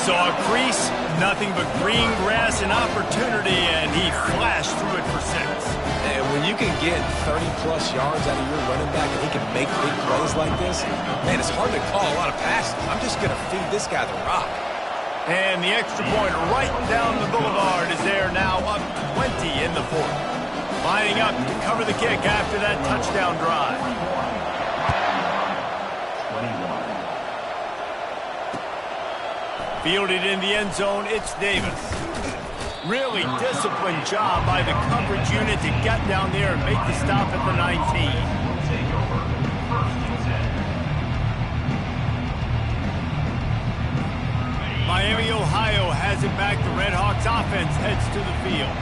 [SPEAKER 1] Saw a crease, nothing but green grass and opportunity, and he flashed through it for 6.
[SPEAKER 3] And when you can get 30-plus yards out of your running back and he can make big plays like this, man, it's hard to call a lot of passes. I'm just going to feed this guy the rock.
[SPEAKER 1] And the extra point right down the boulevard is there now, up 20 in the 4th. Lining up to cover the kick after that touchdown drive. Fielded in the end zone, it's Davis. Really disciplined job by the coverage unit to get down there and make the stop at the 19. Miami, Ohio has it back. The Red Hawks offense heads to the field.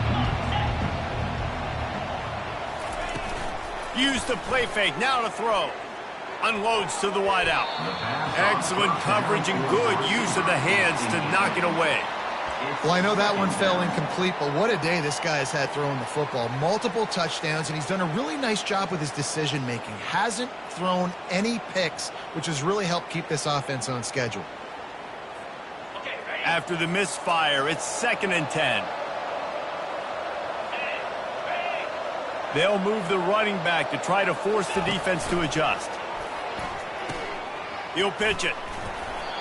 [SPEAKER 1] Use the play fake, now to throw. Unloads to the wideout. Excellent coverage and good use of the hands to knock it away.
[SPEAKER 2] Well, I know that one fell incomplete, but what a day this guy has had throwing the football. Multiple touchdowns, and he's done a really nice job with his decision-making. Hasn't thrown any picks, which has really helped keep this offense on schedule.
[SPEAKER 1] After the misfire, it's 2nd and 10. They'll move the running back to try to force the defense to adjust. He'll pitch it.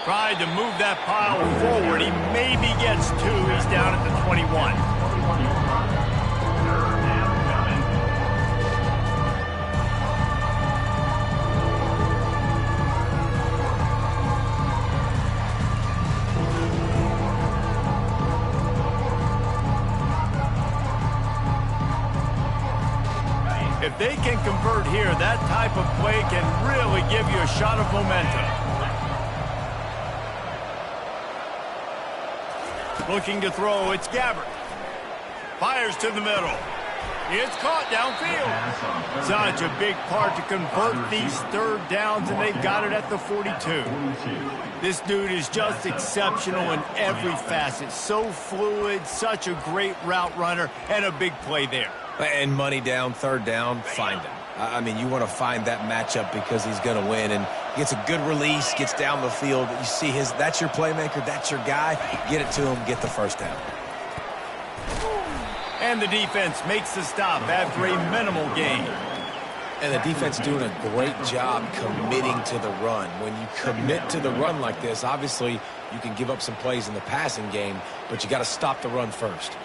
[SPEAKER 1] Tried to move that pile forward. He maybe gets 2. He's down at the 21. If they can convert here, that type of play can really give you a shot of momentum. Looking to throw, it's Gabbert. Fires to the middle. It's caught downfield. Such a big part to convert these 3rd downs, and they've got it at the 42. This dude is just exceptional in every facet. So fluid, such a great route runner, and a big play there.
[SPEAKER 3] And money down, 3rd down, find him. I mean, you want to find that matchup because he's going to win, and gets a good release, gets down the field. You see that's your playmaker, that's your guy. Get it to him, get the 1st down.
[SPEAKER 1] And the defense makes the stop after a minimal gain.
[SPEAKER 3] And the defense doing a great job committing to the run. When you commit to the run like this, obviously you can give up some plays in the passing game, but you got to stop the run first.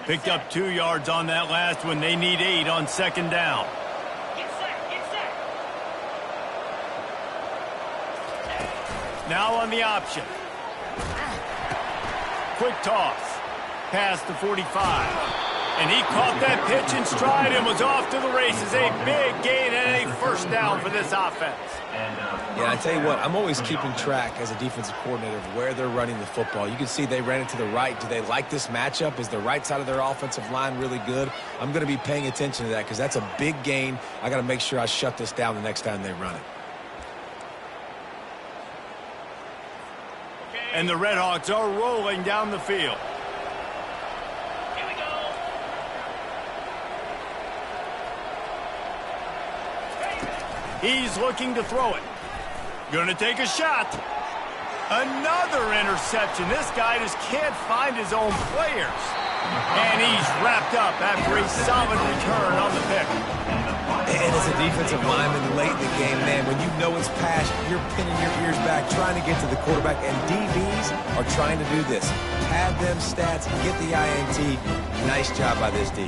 [SPEAKER 1] Picked up 2 yards on that last one. They need 8 on second down.
[SPEAKER 5] Get set, get set.
[SPEAKER 1] Now on the option. Quick toss. Past the 45. And he caught that pitch in stride and was off to the races. A big gain and a first down for this offense.
[SPEAKER 3] Yeah, I tell you what, I'm always keeping track as a defensive coordinator of where they're running the football. You can see they ran it to the right. Do they like this matchup? Is the right side of their offensive line really good? I'm going to be paying attention to that because that's a big gain. I got to make sure I shut this down the next time they run it.
[SPEAKER 1] And the Redhawks are rolling down the field.
[SPEAKER 5] Here we go.
[SPEAKER 1] He's looking to throw it. Going to take a shot. Another interception. This guy just can't find his own players. And he's wrapped up after a solid return on the pick.
[SPEAKER 3] And as a defensive lineman late in the game, man, when you know it's pass, you're pinning your ears back, trying to get to the quarterback. And DBs are trying to do this. Pad them stats, get the INT. Nice job by this D.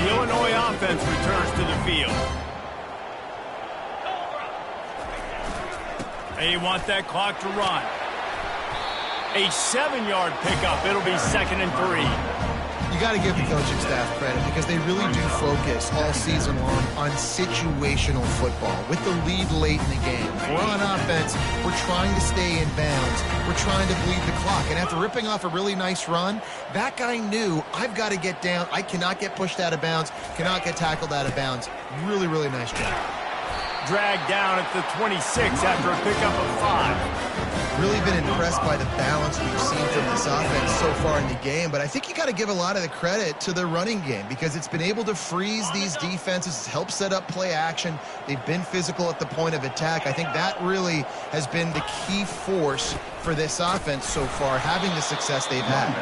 [SPEAKER 1] The Illinois offense returns to the field. They want that clock to run. A 7-yard pickup. It'll be 2nd and 3.
[SPEAKER 2] You got to give the coaching staff credit because they really do focus all season long on situational football with the lead late in the game. If we're on offense, we're trying to stay in bounds. We're trying to bleed the clock. And after ripping off a really nice run, that guy knew, I've got to get down. I cannot get pushed out of bounds, cannot get tackled out of bounds. Really, really nice job.
[SPEAKER 1] Dragged down at the 26 after a pickup of 5.
[SPEAKER 2] Really been impressed by the balance we've seen from this offense so far in the game, but I think you got to give a lot of the credit to the running game because it's been able to freeze these defenses, it's helped set up play action. They've been physical at the point of attack. I think that really has been the key force for this offense so far, having the success they've had.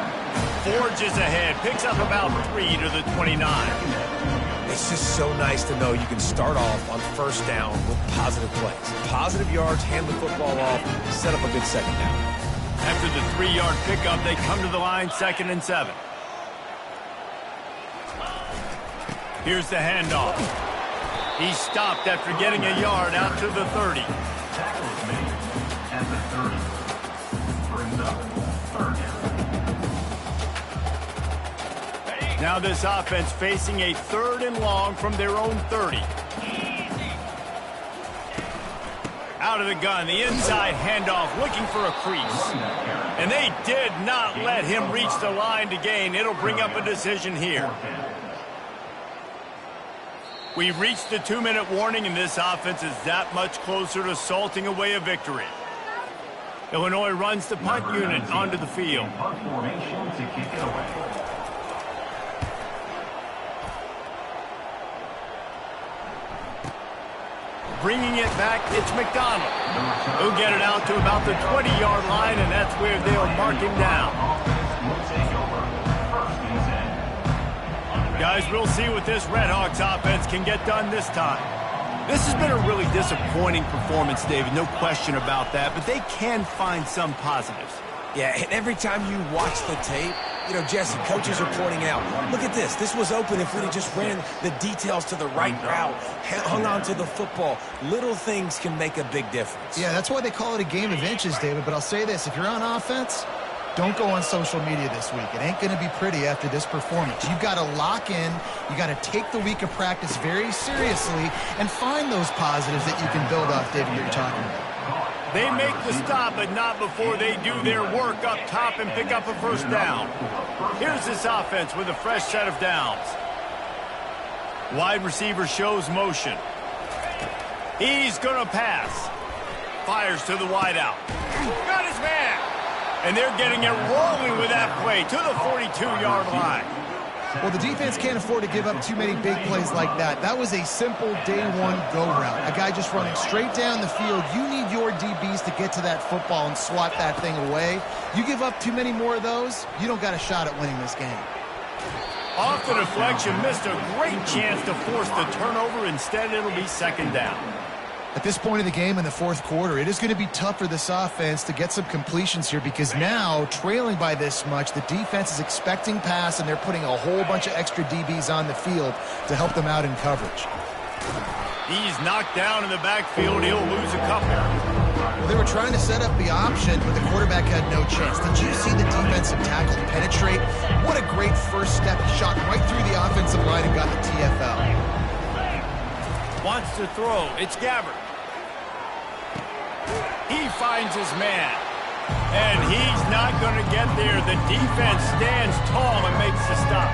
[SPEAKER 1] Forges ahead, picks up about 3 to the 29.
[SPEAKER 3] It's just so nice to know you can start off on first down with positive plays. Positive yards, hand the football off, set up a good second down.
[SPEAKER 1] After the 3-yard pickup, they come to the line 2nd and 7. Here's the handoff. He stopped after getting a yard out to the 30.
[SPEAKER 4] Tackle is made at the 30. Brings up 3rd down.
[SPEAKER 1] Now this offense facing a 3rd and long from their own 30. Out of the gun, the inside handoff, looking for a crease. And they did not let him reach the line to gain. It'll bring up a decision here. We've reached the 2-minute warning, and this offense is that much closer to salting away a victory. Illinois runs the punt unit onto the field.
[SPEAKER 4] Punt formation to kick it away.
[SPEAKER 1] Bringing it back, it's McDonald. He'll get it out to about the 20-yard line, and that's where they'll mark him down. Guys, we'll see what this Redhawks offense can get done this time. This has been a really disappointing performance, David, no question about that, but they can find some positives.
[SPEAKER 3] Yeah, and every time you watch the tape, you know, Jesse, coaches are pointing out, look at this. This was open if we'd have just ran the details to the right route, hung on to the football. Little things can make a big difference.
[SPEAKER 2] Yeah, that's why they call it a game of inches, David. But I'll say this, if you're on offense, don't go on social media this week. It ain't going to be pretty after this performance. You've got to lock in. You got to take the week of practice very seriously and find those positives that you can build off, David, you're talking about.
[SPEAKER 1] They make the stop, but not before they do their work up top and pick up a first down. Here's this offense with a fresh set of downs. Wide receiver shows motion. He's going to pass. Fires to the wideout. Got his man. And they're getting it rolling with that play to the 42-yard line.
[SPEAKER 2] Well, the defense can't afford to give up too many big plays like that. That was a simple day-one go route. A guy just running straight down the field. You need your DBs to get to that football and swat that thing away. You give up too many more of those, you don't got a shot at winning this game.
[SPEAKER 1] Off the deflection, missed a great chance to force the turnover. Instead, it'll be 2nd down.
[SPEAKER 2] At this point in the game in the fourth quarter, it is going to be tough for this offense to get some completions here because now, trailing by this much, the defense is expecting pass, and they're putting a whole bunch of extra DBs on the field to help them out in coverage.
[SPEAKER 1] He's knocked down in the backfield. He'll lose a couple.
[SPEAKER 2] Well, they were trying to set up the option, but the quarterback had no chance. Did you see the defensive tackle penetrate? What a great first step. He shot right through the offensive line and got the TFL.
[SPEAKER 1] Wants to throw. It's Gabbard. He finds his man. And he's not going to get there. The defense stands tall and makes the stop.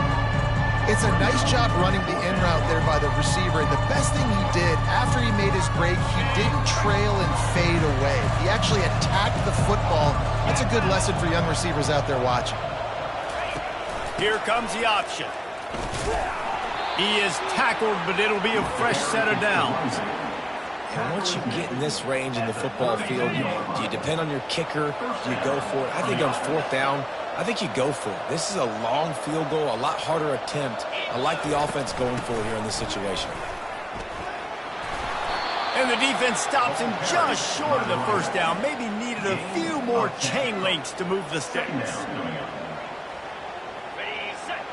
[SPEAKER 2] It's a nice job running the in route there by the receiver. And the best thing he did after he made his break, he didn't trail and fade away. He actually attacked the football. That's a good lesson for young receivers out there watching.
[SPEAKER 1] Here comes the option. He is tackled, but it'll be a fresh set of downs.
[SPEAKER 3] And once you get in this range in the football field, do you depend on your kicker? Do you go for it? I think on fourth down, I think you go for it. This is a long field goal, a lot harder attempt. I like the offense going for it here in this situation.
[SPEAKER 1] And the defense stops him just short of the first down. Maybe needed a few more chain links to move the sticks.
[SPEAKER 5] Ready, set.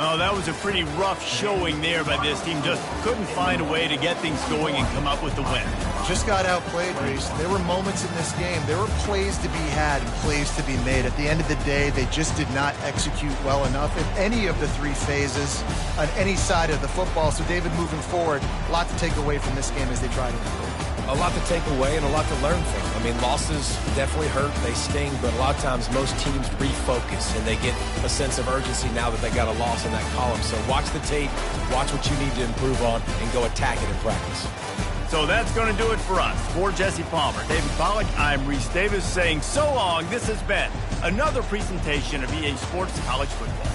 [SPEAKER 1] Oh, that was a pretty rough showing there by this team. Just couldn't find a way to get things going and come up with the win.
[SPEAKER 2] Just got outplayed, Reese. There were moments in this game. There were plays to be had and plays to be made. At the end of the day, they just did not execute well enough in any of the three phases on any side of the football. So, David, moving forward, a lot to take away from this game as they try to improve.
[SPEAKER 3] A lot to take away and a lot to learn from. I mean, losses definitely hurt, they sting, but a lot of times most teams refocus and they get a sense of urgency now that they got a loss in that column. So watch the tape, watch what you need to improve on, and go attack it in practice.
[SPEAKER 1] So that's going to do it for us. For Jesse Palmer, David Pollack, I'm Reese Davis saying so long. This has been another presentation of EA Sports College Football.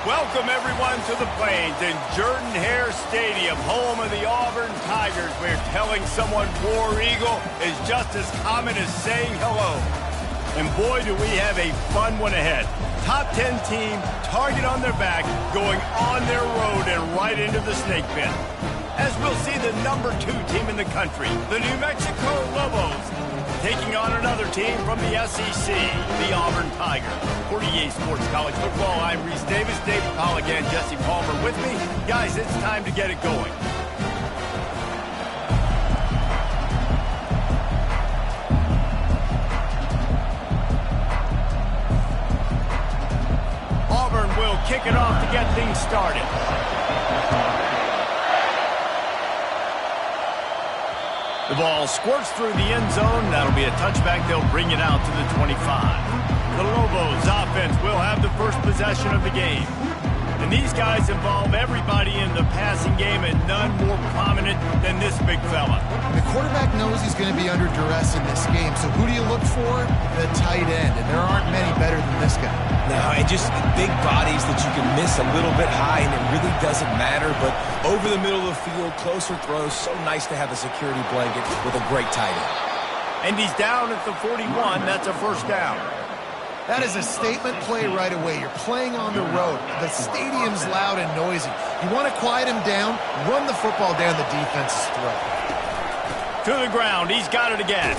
[SPEAKER 1] Welcome, everyone, to the Plains in Jordan-Hare Stadium, home of the Auburn Tigers, where telling someone War Eagle is just as common as saying hello. And boy, do we have a fun one ahead. Top 10 team, target on their back, going on their road and right into the snake pit. As we'll see the number 2 team in the country, the New Mexico Lobos, taking on another team from the SEC, the Auburn Tigers. For EA Sports College Football, I'm Reese Davis, David Pollack, and Jesse Palmer with me. Guys, it's time to get it going. Auburn will kick it off to get things started. The ball squirts through the end zone. That'll be a touchback. They'll bring it out to the 25. The Lobos offense will have the first possession of the game. And these guys involve everybody in the passing game, and none more prominent than this big fella.
[SPEAKER 2] The quarterback knows he's going to be under duress in this game, so who do you look for? The tight end, and there aren't many better than this guy.
[SPEAKER 3] No, and just big bodies that you can miss a little bit high, and it really doesn't matter. But over the middle of the field, closer throws, so nice to have a security blanket with a great tight end.
[SPEAKER 1] And he's down at the 41. That's a first down.
[SPEAKER 2] That is a statement play right away. You're playing on the road. The stadium's loud and noisy. You want to quiet him down, run the football down the defense's throat.
[SPEAKER 1] To the ground. He's got it again.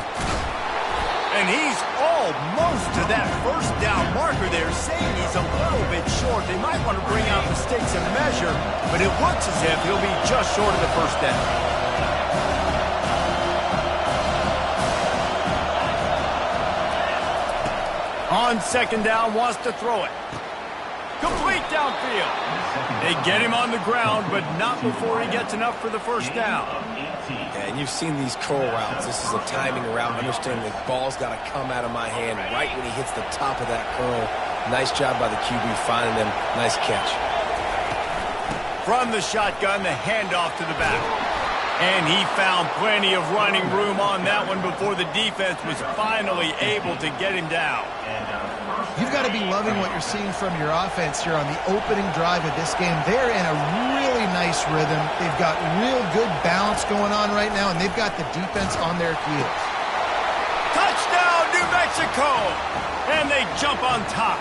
[SPEAKER 1] And he's almost to that first down marker there, saying he's a little bit short. They might want to bring out the stakes and measure, but it looks as if he'll be just short of the first down. On second down, wants to throw it. Complete downfield. They get him on the ground, but not before he gets enough for the first down.
[SPEAKER 3] Yeah, and you've seen these curl routes. This is a timing route. Understanding the ball's got to come out of my hand right when he hits the top of that curl. Nice job by the QB finding him. Nice catch.
[SPEAKER 1] From the shotgun, the handoff to the back. And he found plenty of running room on that one before the defense was finally able to get him down.
[SPEAKER 2] You've got to be loving what you're seeing from your offense here on the opening drive of this game. They're in a really nice rhythm. They've got real good balance going on right now, and they've got the defense on their heels.
[SPEAKER 1] Touchdown, New Mexico! And they jump on top.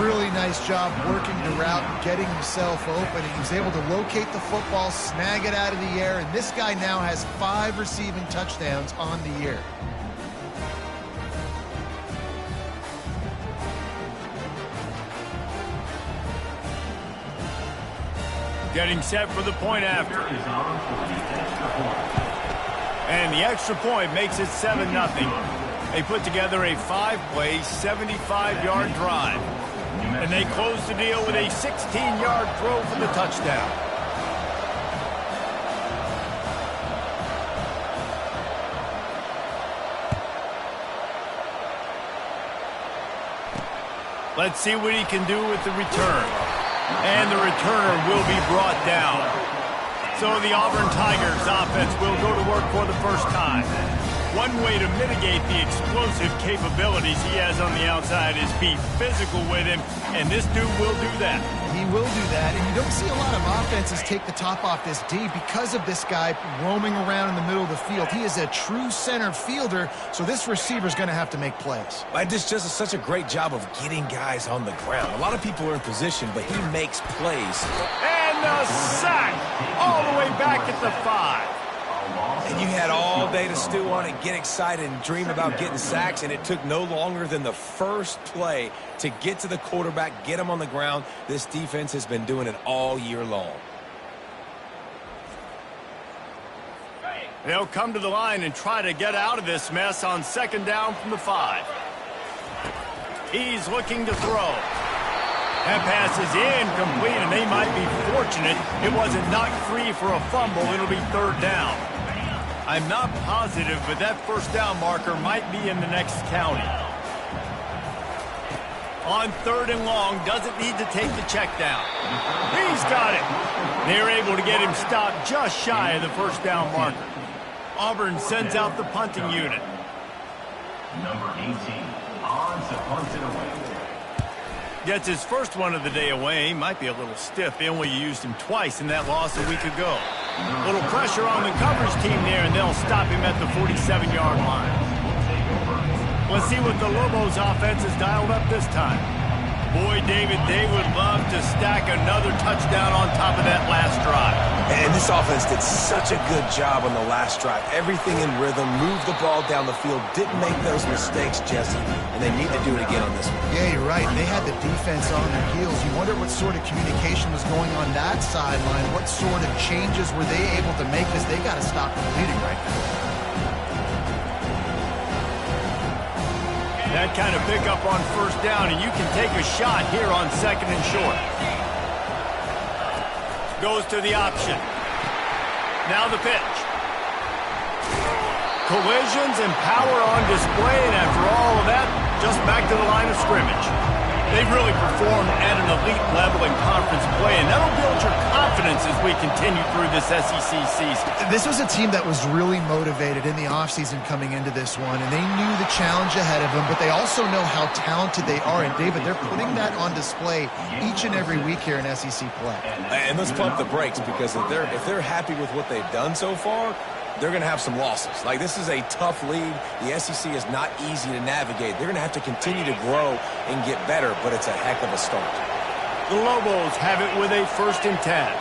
[SPEAKER 2] Really nice job working the route and getting himself open. He was able to locate the football, snag it out of the air, and this guy now has 5 receiving touchdowns on the year.
[SPEAKER 1] Getting set for the point after. And the extra point makes it 7-0. They put together a 5-play, 75-yard drive. And they close the deal with a 16-yard throw for the touchdown. Let's see what he can do with the return. And the returner will be brought down. So the Auburn Tigers offense will go to work for the first time. One way to mitigate the explosive capabilities he has on the outside is be physical with him, and this dude will do that.
[SPEAKER 2] He will do that, and you don't see a lot of offenses take the top off this D because of this guy roaming around in the middle of the field. He is a true center fielder, so this receiver's going to have to make plays.
[SPEAKER 3] And this just is such a great job of getting guys on the ground. A lot of people are in position, but he makes plays.
[SPEAKER 1] And the sack all the way back at the 5.
[SPEAKER 3] And you had all day to stew on it, get excited, and dream about getting sacks, and it took no longer than the first play to get to the quarterback, get him on the ground. This defense has been doing it all year long.
[SPEAKER 1] They'll come to the line and try to get out of this mess on second down from the 5. He's looking to throw. That pass is incomplete, and they might be fortunate it wasn't knocked free for a fumble. It'll be third down. I'm not positive, but that first down marker might be in the next county. On third and long, doesn't need to take the check down. He's got it. They're able to get him stopped just shy of the first down marker. Auburn sends out the punting unit.
[SPEAKER 4] Number 18, on to punt it away.
[SPEAKER 1] Gets his first one of the day away. He might be a little stiff. They only used him twice in that loss a week ago. Little pressure on the coverage team there, and they'll stop him at the 47-yard line. Let's see what the Lobos offense has dialed up this time. Boy, David, they would love to stack another touchdown on top of that last drive.
[SPEAKER 3] And this offense did such a good job on the last drive. Everything in rhythm, moved the ball down the field, didn't make those mistakes, Jesse, and they need to do it again on this one.
[SPEAKER 2] Yeah, you're right. They had the defense on their heels. You wonder what sort of communication was going on that sideline. What sort of changes were they able to make? Because they got to stop the bleeding right now.
[SPEAKER 1] That kind of pickup on first down, and you can take a shot here on 2nd and short. Goes to the option. Now the pitch. Collisions and power on display, and after all of that, just back to the line of scrimmage. They've really performed at an elite level in conference play, and that'll build your confidence as we continue through this SEC season.
[SPEAKER 2] This was a team that was really motivated in the offseason coming into this one, and they knew the challenge ahead of them, but they also know how talented they are. And, David, they're putting that on display each and every week here in SEC play.
[SPEAKER 3] And let's pump the brakes, because if they're happy with what they've done so far, they're going to have some losses. Like, this is a tough league. The SEC is not easy to navigate. They're going to have to continue to grow and get better, but it's a heck of a start.
[SPEAKER 1] The Lobos have it with a 1st and 10.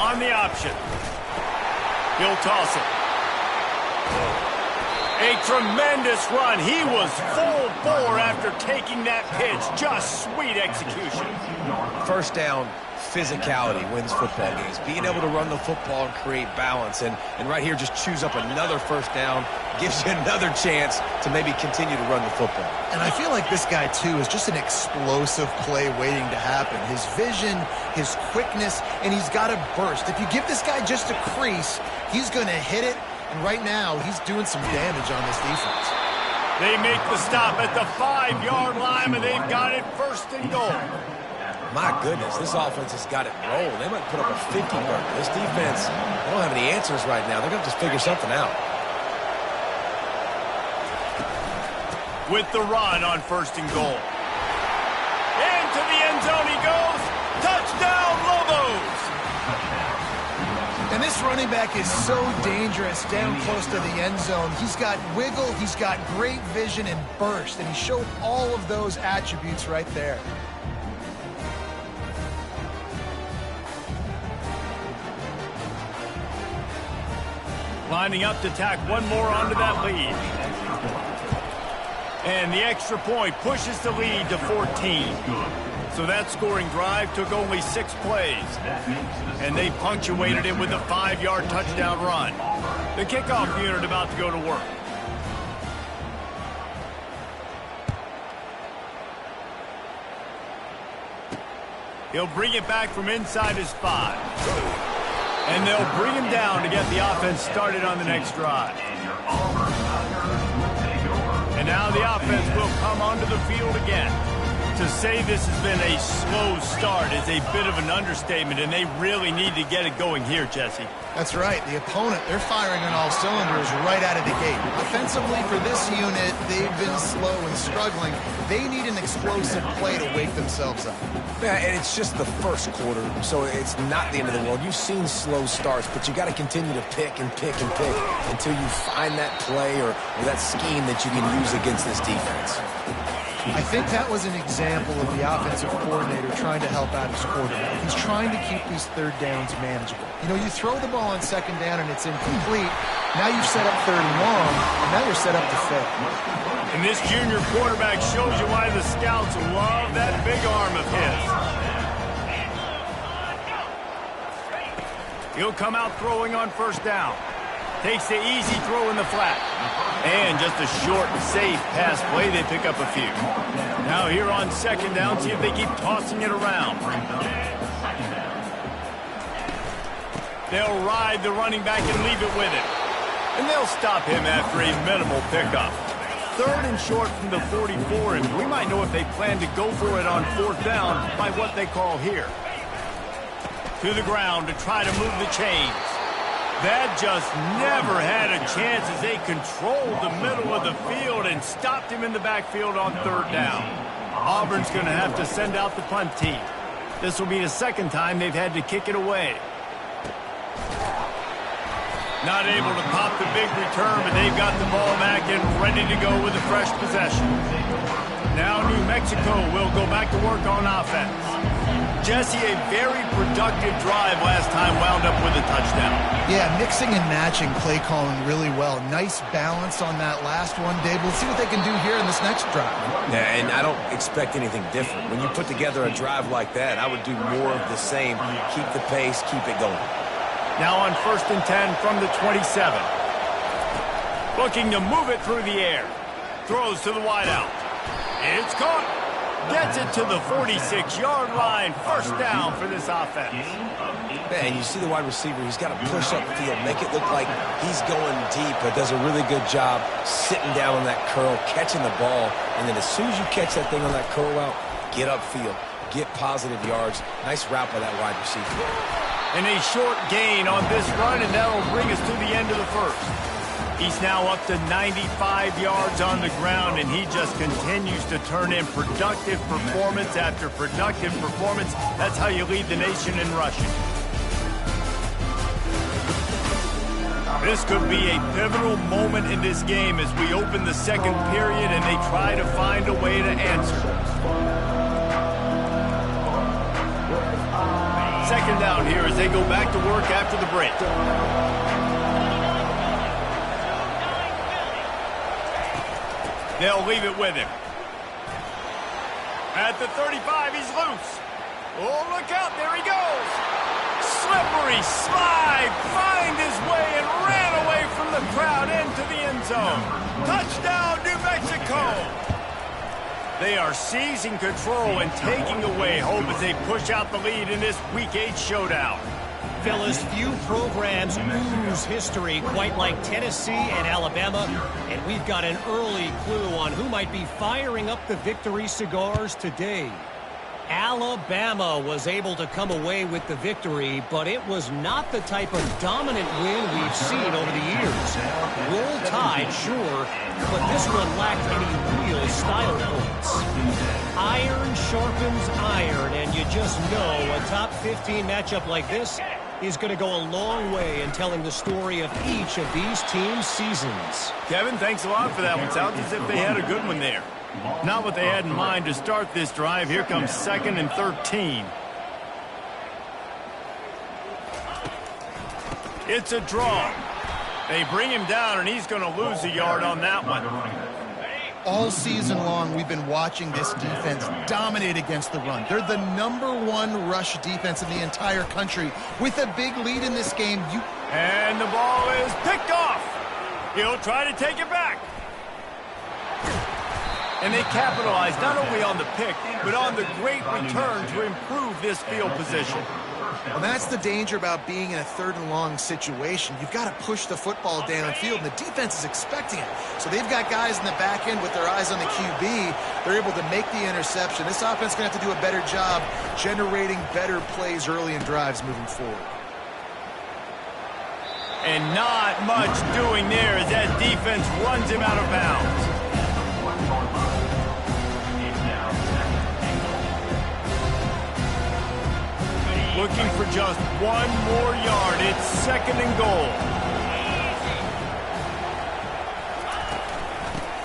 [SPEAKER 1] On the option. He'll toss it. A tremendous run. He was full bore after taking that pitch. Just sweet execution.
[SPEAKER 3] First down, physicality wins football games. Being able to run the football and create balance. And right here, just choose up another first down. Gives you another chance to maybe continue to run the football.
[SPEAKER 2] And I feel like this guy, too, is just an explosive play waiting to happen. His vision, his quickness, and he's got a burst. If you give this guy just a crease, he's going to hit it. And right now, he's doing some damage on this defense.
[SPEAKER 1] They make the stop at the 5-yard line, and they've got it 1st and goal.
[SPEAKER 3] My goodness, this offense has got it rolling. They might put up a 50-burger. This defense, they don't have any answers right now. They're going to just figure something out.
[SPEAKER 1] With the run on 1st and goal. Into the end zone he goes. Touchdown, Lobos!
[SPEAKER 2] And this running back is so dangerous down close to the end zone. He's got wiggle, he's got great vision and burst, and he showed all of those attributes right there.
[SPEAKER 1] Lining up to tack one more onto that lead. And the extra point pushes the lead to 14. So that scoring drive took only 6 plays. And they punctuated it with a 5-yard touchdown run. The kickoff unit about to go to work. He'll bring it back from inside his 5. And they'll bring him down to get the offense started on the next drive. And now the offense will come onto the field again. To say this has been a slow start is a bit of an understatement, and they really need to get it going here, Jesse.
[SPEAKER 2] That's right. The opponent, they're firing on all cylinders right out of the gate. Offensively, for this unit, they've been slow and struggling. They need an explosive play to wake themselves up.
[SPEAKER 3] Yeah, and it's just the first quarter, so it's not the end of the world. You've seen slow starts, but you got to continue to pick and pick and pick until you find that play or that scheme that you can use against this defense.
[SPEAKER 2] I think that was an example of the offensive coordinator trying to help out his quarterback. He's trying to keep these 3rd downs manageable. You know, you throw the ball on 2nd down and it's incomplete. Now you've set up 3rd and long, and now you're set up to fail.
[SPEAKER 1] And this junior quarterback shows you why the scouts love that big arm of his. He'll come out throwing on 1st down. Takes the easy throw in the flat. And just a short, safe pass play, they pick up a few. Now here on 2nd down, see if they keep tossing it around. They'll ride the running back and leave it with him. And they'll stop him after a minimal pickup. 3rd and short from the 44, and we might know if they plan to go for it on 4th down by what they call here. To the ground to try to move the chains. That just never had a chance as they controlled the middle of the field and stopped him in the backfield on third down. Auburn's going to have to send out the punt team. This will be the second time they've had to kick it away. Not able to pop the big return, but they've got the ball back and ready to go with a fresh possession. Now New Mexico will go back to work on offense. Jesse, a very productive drive last time wound up with a touchdown.
[SPEAKER 2] Yeah, mixing and matching play calling really well. Nice balance on that last one, Dave. We'll see what they can do here in this next drive.
[SPEAKER 3] Yeah, and I don't expect anything different. When you put together a drive like that, I would do more of the same. Keep the pace, keep it going.
[SPEAKER 1] Now on 1st and 10 from the 27. Looking to move it through the air. Throws to the wideout. It's caught. Gets it to the 46-yard line. First down for this offense.
[SPEAKER 3] Man, you see the wide receiver. He's got to push up the field, make it look like he's going deep, but does a really good job sitting down on that curl, catching the ball, and then as soon as you catch that thing on that curl route, get upfield, get positive yards. Nice route by that wide receiver.
[SPEAKER 1] And a short gain on this run, and that'll bring us to the end of the first. He's now up to 95 yards on the ground, and he just continues to turn in productive performance after productive performance. That's how you lead the nation in rushing. This could be a pivotal moment in this game as we open the second period and they try to find a way to answer. Second down here as they go back to work after the break. They'll leave it with him. At the 35, he's loose. Oh, look out, there he goes. Slippery slide, find his way and ran away from the crowd into the end zone. Touchdown, New Mexico. They are seizing control and taking away hope as they push out the lead in this Week 8 showdown.
[SPEAKER 6] Fellas, few programs ooze history quite like Tennessee and Alabama, and we've got an early clue on who might be firing up the victory cigars today. Alabama was able to come away with the victory, but it was not the type of dominant win we've seen over the years. Roll Tide, sure, but this one lacked any real style points. Iron sharpens iron, and you just know a top 15 matchup like this is going to go a long way in telling the story of each of these teams' seasons.
[SPEAKER 1] Kevin, thanks a lot for that one. Sounds as if they had a good one there. Not what they had in mind to start this drive. Here comes 2nd and 13. It's a draw. They bring him down, and he's going to lose a yard on that one.
[SPEAKER 2] All season long, we've been watching this defense dominate against the run. They're the #1 rush defense in the entire country. With a big lead in this game,
[SPEAKER 1] And the ball is picked off. He'll try to take it back. And they capitalize not only on the pick, but on the great return to improve this field position.
[SPEAKER 2] Well, that's the danger about being in a 3rd and long situation. You've got to push the football downfield, and the defense is expecting it. So they've got guys in the back end with their eyes on the QB. They're able to make the interception. This offense is going to have to do a better job generating better plays early in drives moving forward.
[SPEAKER 1] And not much doing there as that defense runs him out of bounds. Looking for just one more yard. It's 2nd and goal.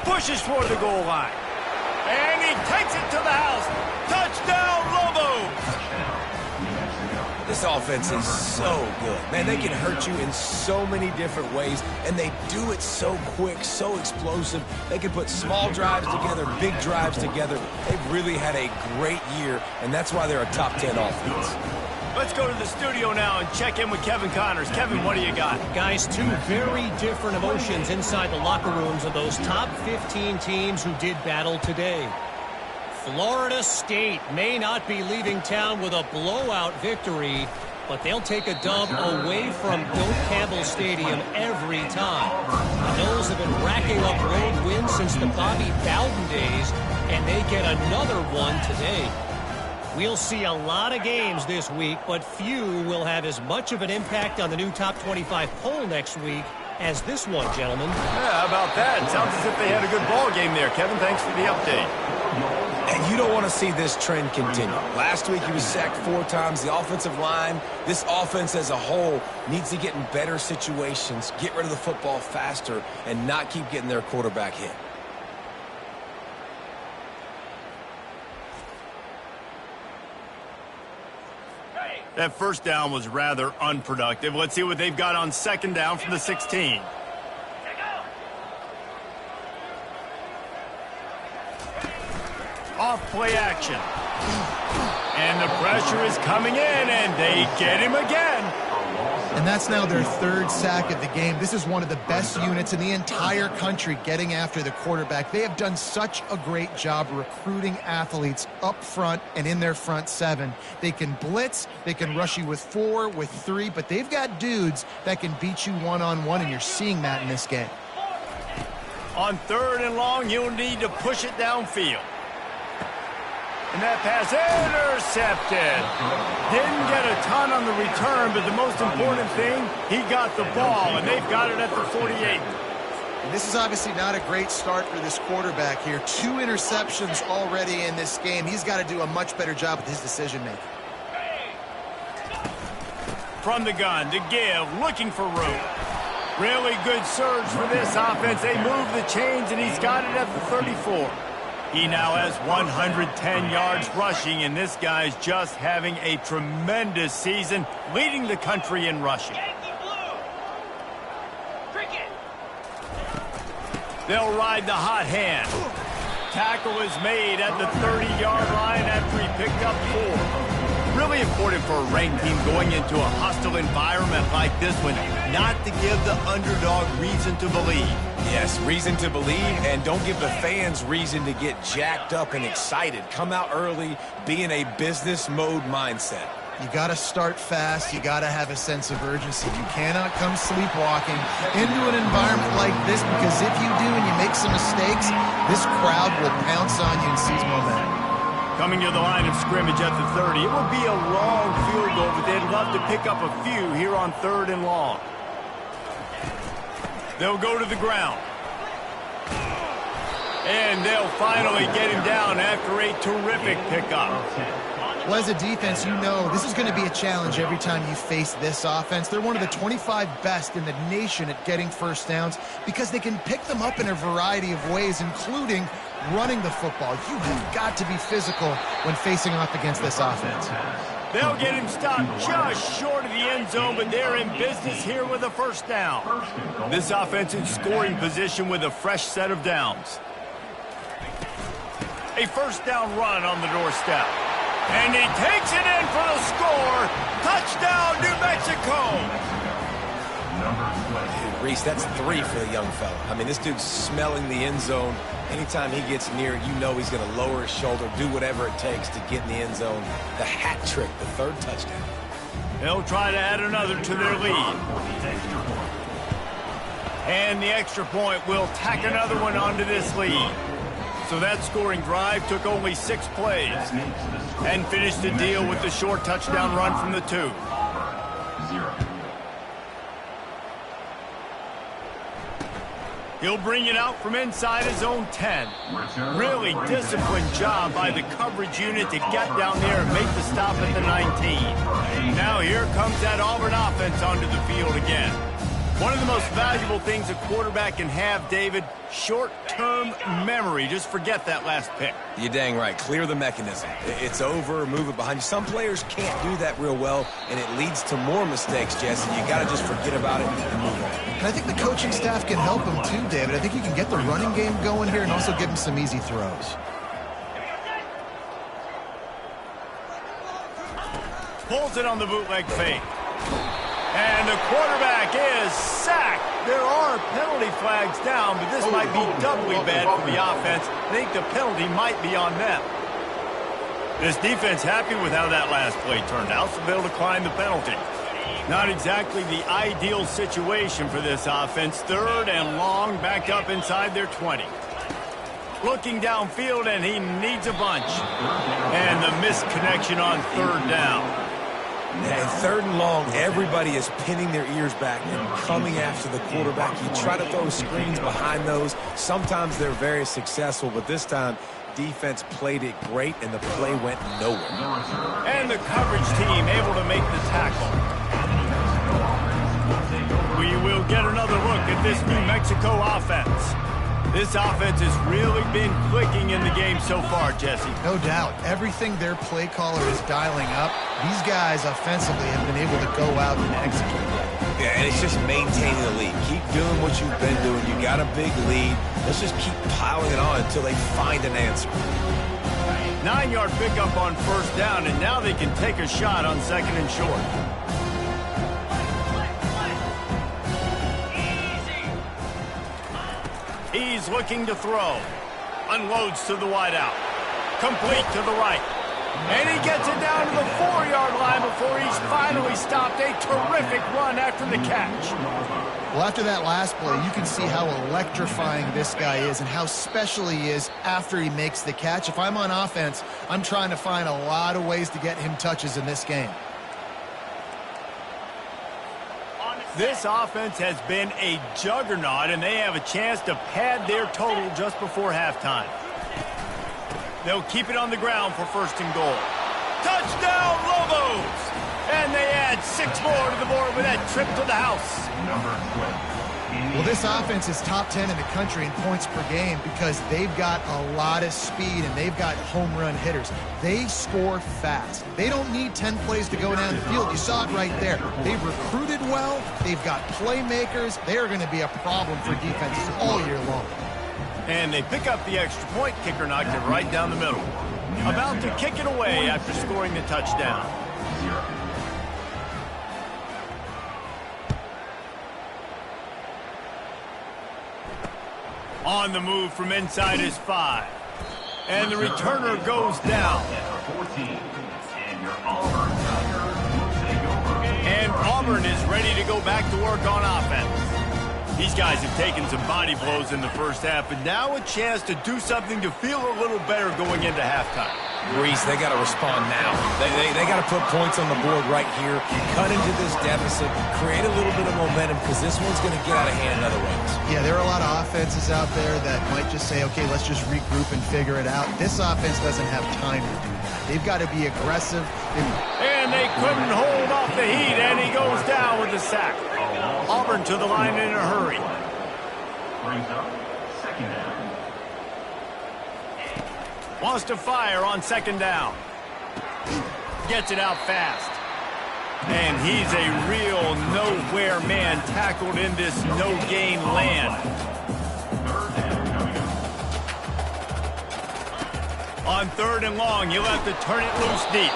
[SPEAKER 1] Pushes toward the goal line. And he takes it to the house. Touchdown, Lobos!
[SPEAKER 3] This offense is so good. Man, they can hurt you in so many different ways, and they do it so quick, so explosive. They can put small drives together, big drives together. They've really had a great year, and that's why they're a top 10 offense.
[SPEAKER 1] Let's go to the studio now and check in with Kevin Connors. Kevin, what do you got?
[SPEAKER 6] Guys, two very different emotions inside the locker rooms of those top 15 teams who did battle today. Florida State may not be leaving town with a blowout victory, but they'll take a dub away from Bill Campbell Stadium every time. The Noles have been racking up road wins since the Bobby Bowden days, and they get another one today. We'll see a lot of games this week, but few will have as much of an impact on the new top 25 poll next week as this one, gentlemen.
[SPEAKER 1] Yeah, how about that? Sounds as if they had a good ball game there. Kevin, thanks for the update.
[SPEAKER 3] And you don't want to see this trend continue. Last week he was sacked 4 times. The offensive line, this offense as a whole, needs to get in better situations, get rid of the football faster, and not keep getting their quarterback hit.
[SPEAKER 1] That first down was rather unproductive. Let's see what they've got on second down from the 16. Off play action. And the pressure is coming in, and they get him again.
[SPEAKER 2] And that's now their 3rd sack of the game. This is one of the best units in the entire country getting after the quarterback. They have done such a great job recruiting athletes up front and in their front 7. They can blitz, they can rush you with 4, with 3, but they've got dudes that can beat you one-on-one, and you're seeing that in this game.
[SPEAKER 1] On 3rd and long, you'll need to push it downfield. And that pass intercepted. Didn't get a ton on the return, but the most important thing, he got the ball, and they've got it at the 48.
[SPEAKER 2] And this is obviously not a great start for this quarterback here. 2 interceptions already in this game. He's got to do a much better job with his decision-making.
[SPEAKER 1] From the gun to give, looking for room. Really good surge for this offense. They move the chains, and he's got it at the 34. He now has 110 yards rushing, and this guy's just having a tremendous season, leading the country in rushing. They'll ride the hot hand. Tackle is made at the 30-yard line after he picked up 4. Really important for a ranked team going into a hostile environment like this one, not to give the underdog reason to believe.
[SPEAKER 3] Yes, reason to believe, and don't give the fans reason to get jacked up and excited. Come out early, be in a business mode mindset.
[SPEAKER 2] You got to start fast. You got to have a sense of urgency. You cannot come sleepwalking into an environment like this, because if you do and you make some mistakes, this crowd will pounce on you and seize momentum.
[SPEAKER 1] Coming to the line of scrimmage at the 30. It will be a long field goal, but they'd love to pick up a few here on 3rd and long. They'll go to the ground. And they'll finally get him down after a terrific pickup.
[SPEAKER 2] Well, as a defense, you know this is going to be a challenge every time you face this offense. They're one of the 25 best in the nation at getting first downs because they can pick them up in a variety of ways, including running the football. You have got to be physical when facing off against this offense.
[SPEAKER 1] They'll get him stopped just short of the end zone, but they're in business here with a first down. This offense in scoring position with a fresh set of downs. A first down run on the doorstep. And he takes it in for the score. Touchdown, New Mexico.
[SPEAKER 3] Reese, that's 3 for the young fella. I mean, this dude's smelling the end zone. Anytime he gets near, you know he's going to lower his shoulder, do whatever it takes to get in the end zone. The hat trick, the 3rd touchdown.
[SPEAKER 1] They'll try to add another to their lead. And the extra point will tack another one onto this lead. So that scoring drive took only 6 plays and finished the deal with the short touchdown run from the 2. He'll bring it out from inside his own 10. Really disciplined job by the coverage unit to get down there and make the stop at the 19. Now here comes that Auburn offense onto the field again. One of the most valuable things a quarterback can have, David, short-term memory. Just forget that last pick.
[SPEAKER 3] You're dang right. Clear the mechanism. It's over, move it behind you. Some players can't do that real well, and it leads to more mistakes, Jesse. You got to just forget about it and move on.
[SPEAKER 2] And I think the coaching staff can help him too, David. I think you can get the running game going here and also give him some easy throws.
[SPEAKER 1] Pulls it on the bootleg fake. And the quarterback is sacked. There are penalty flags down, but this might be doubly bad for the offense. I think the penalty might be on them. This defense happy with how that last play turned out, so they'll decline the penalty. Not exactly the ideal situation for this offense. 3rd and long, backed up inside their 20. Looking downfield, and he needs a bunch. And the missed connection on third down.
[SPEAKER 3] And third and long, everybody is pinning their ears back and coming after the quarterback. You try to throw screens behind those. Sometimes they're very successful, but this time, defense played it great, and the play went nowhere.
[SPEAKER 1] And the coverage team able to make the tackle. We will get another look at this New Mexico offense. This offense has really been clicking in the game so far, Jesse.
[SPEAKER 2] No doubt. Everything their play caller is dialing up, these guys offensively have been able to go out and execute.
[SPEAKER 3] Yeah, and it's just maintaining the lead. Keep doing what you've been doing. You got a big lead. Let's just keep piling it on until they find an answer.
[SPEAKER 1] 9-yard pickup on first down, and now they can take a shot on second and short. He's looking to throw. Unloads to the wideout. Complete to the right. And he gets it down to the 4-yard line before he's finally stopped. A terrific run after the catch.
[SPEAKER 2] Well, after that last play, you can see how electrifying this guy is and how special he is after he makes the catch. If I'm on offense, I'm trying to find a lot of ways to get him touches in this game.
[SPEAKER 1] This offense has been a juggernaut, and they have a chance to pad their total just before halftime. They'll keep it on the ground for first and goal. Touchdown, Lobos! And they add 6 more to the board with that trip to the house.
[SPEAKER 2] Well, this offense is top 10 in the country in points per game because they've got a lot of speed and they've got home run hitters. They score fast. They don't need 10 plays to go down the field. You saw it right there. They've recruited well. They've got playmakers. They are going to be a problem for defenses all year long.
[SPEAKER 1] And they pick up the extra point. Kicker knocked it right down the middle. About to kick it away after scoring the touchdown. On the move from inside his 5. And the returner goes down. And Auburn is ready to go back to work on offense. These guys have taken some body blows in the first half, but now a chance to do something to feel a little better going into halftime.
[SPEAKER 3] Reese, they got to respond now. They got to put points on the board right here, cut into this deficit, create a little bit of momentum because this one's going to get out of hand otherwise.
[SPEAKER 2] Yeah, there are a lot of offenses out there that might just say, okay, let's just regroup and figure it out. This offense doesn't have time to do that. They've got to be aggressive.
[SPEAKER 1] And they couldn't hold off the heat, and he goes down with a sack. Auburn to the line in a hurry.
[SPEAKER 4] Brings up second down.
[SPEAKER 1] Wants to fire on second down. Gets it out fast. And he's a real nowhere man tackled in this no-gain land. On third and long, he'll have to turn it loose deep.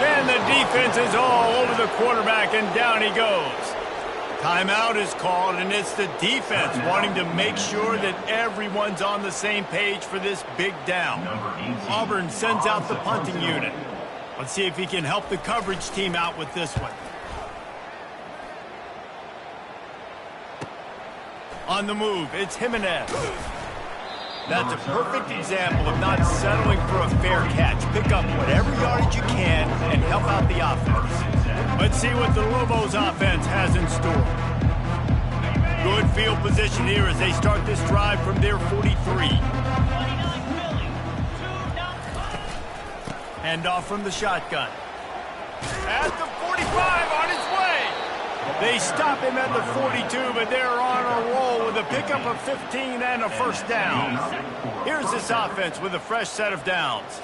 [SPEAKER 1] And the defense is all over the quarterback, and down he goes. Timeout is called, and it's the defense wanting to make sure that everyone's on the same page for this big down. Auburn sends out the punting unit. Let's see if he can help the coverage team out with this one. On the move, it's Jimenez. That's a perfect example of not settling for a fair catch. Pick up whatever yardage you can and help out the offense. Let's see what the Lobos offense has in store. Good field position here as they start this drive from their 43. Hand off from the shotgun. At the 45, on his way. They stop him at the 42, but they're on a roll with a pickup of 15 and a first down. Here's this offense with a fresh set of downs.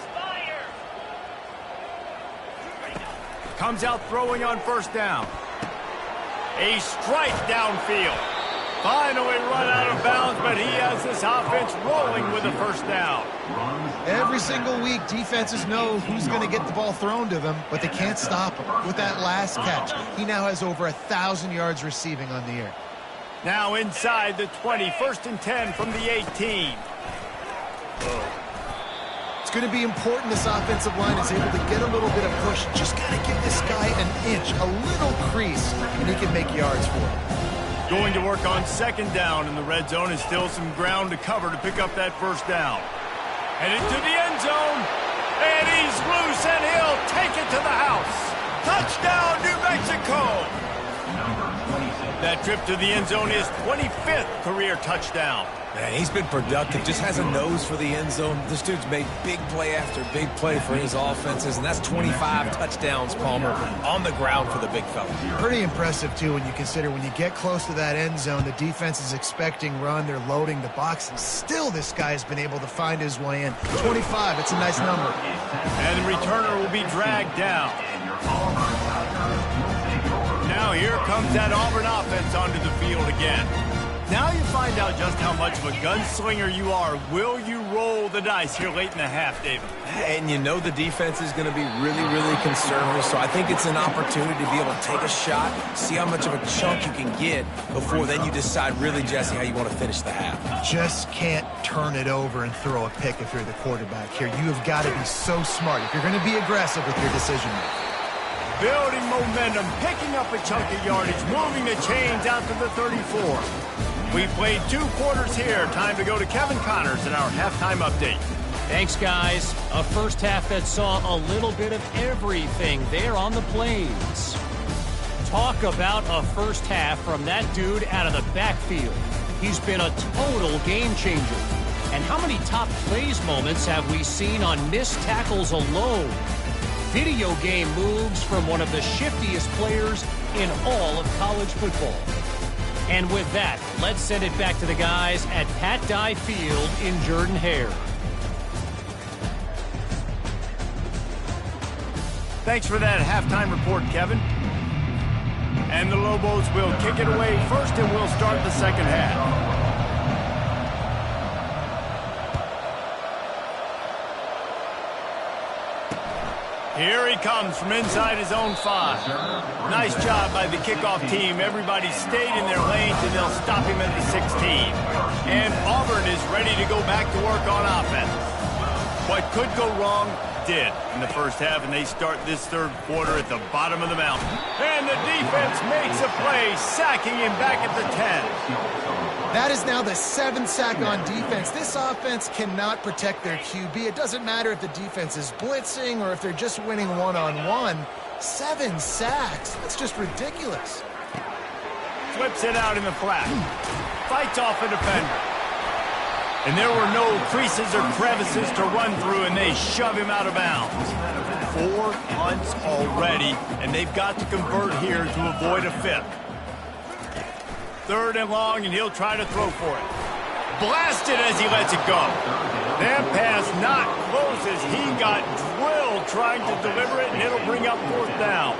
[SPEAKER 1] Comes out throwing on first down. A strike downfield. Finally run out of bounds, but he has this offense rolling with a first down.
[SPEAKER 2] Every single week, defenses know who's going to get the ball thrown to them, but they can't stop him. With that last catch, he now has over 1,000 yards receiving on the year.
[SPEAKER 1] Now inside the 20, 1st and 10 from the 18.
[SPEAKER 2] It's going to be important this offensive line is able to get a little bit of push. Just got to give this guy an inch, a little crease, and he can make yards for it.
[SPEAKER 1] Going to work on second down in the red zone, and still some ground to cover to pick up that first down. Headed to the end zone, and he's loose, and he'll take it to the house. Touchdown, New Mexico! That trip to the end zone is 25th career touchdown.
[SPEAKER 3] Man, he's been productive, just has a nose for the end zone. This dude's made big play after big play for his offenses, and that's 25 touchdowns, Palmer, on the ground for the big fella.
[SPEAKER 2] Pretty impressive, too, when you consider when you get close to that end zone, the defense is expecting run, they're loading the box, and still this guy has been able to find his way in. 25, that's a nice number.
[SPEAKER 1] And the returner will be dragged down. Now here comes that Auburn offense onto the field again. Now you find out just how much of a gunslinger you are. Will you roll the dice here late in the half, David?
[SPEAKER 3] And you know the defense is going to be really, really conservative, so I think it's an opportunity to be able to take a shot, see how much of a chunk you can get before then you decide really, Jesse, how you want to finish the half.
[SPEAKER 2] Just can't turn it over and throw a pick if you're the quarterback here. You have got to be so smart if you're going to be aggressive with your decision making.
[SPEAKER 1] Building momentum, picking up a chunk of yardage, moving the chains out to the 34. We played 2 quarters here. Time to go to Kevin Connors in our halftime update.
[SPEAKER 6] Thanks, guys. A first half that saw a little bit of everything there on the Plains. Talk about a first half from that dude out of the backfield. He's been a total game changer. And how many top plays moments have we seen on missed tackles alone? Video game moves from one of the shiftiest players in all of college football. And with that, let's send it back to the guys at Pat Dye Field in Jordan-Hare.
[SPEAKER 1] Thanks for that halftime report, Kevin. And the Lobos will kick it away first, and we'll start the second half. Here he comes from inside his own 5. Nice job by the kickoff team. Everybody stayed in their lanes, and they'll stop him at the 16. And Auburn is ready to go back to work on offense. What could go wrong did in the first half, and they start this third quarter at the bottom of the mountain. And the defense makes a play, sacking him back at the 10.
[SPEAKER 2] That is now the 7th sack on defense. This offense cannot protect their QB. It doesn't matter if the defense is blitzing or if they're just winning one-on-one. 7 sacks. That's just ridiculous.
[SPEAKER 1] Flips it out in the flat. Fights off a defender. And there were no creases or crevices to run through, and they shove him out of bounds. 4 punts already, and they've got to convert here to avoid a 5th. 3rd and long, and he'll try to throw for it. Blasted as he lets it go. That pass not close as he got drilled trying to deliver it, and it'll bring up 4th down.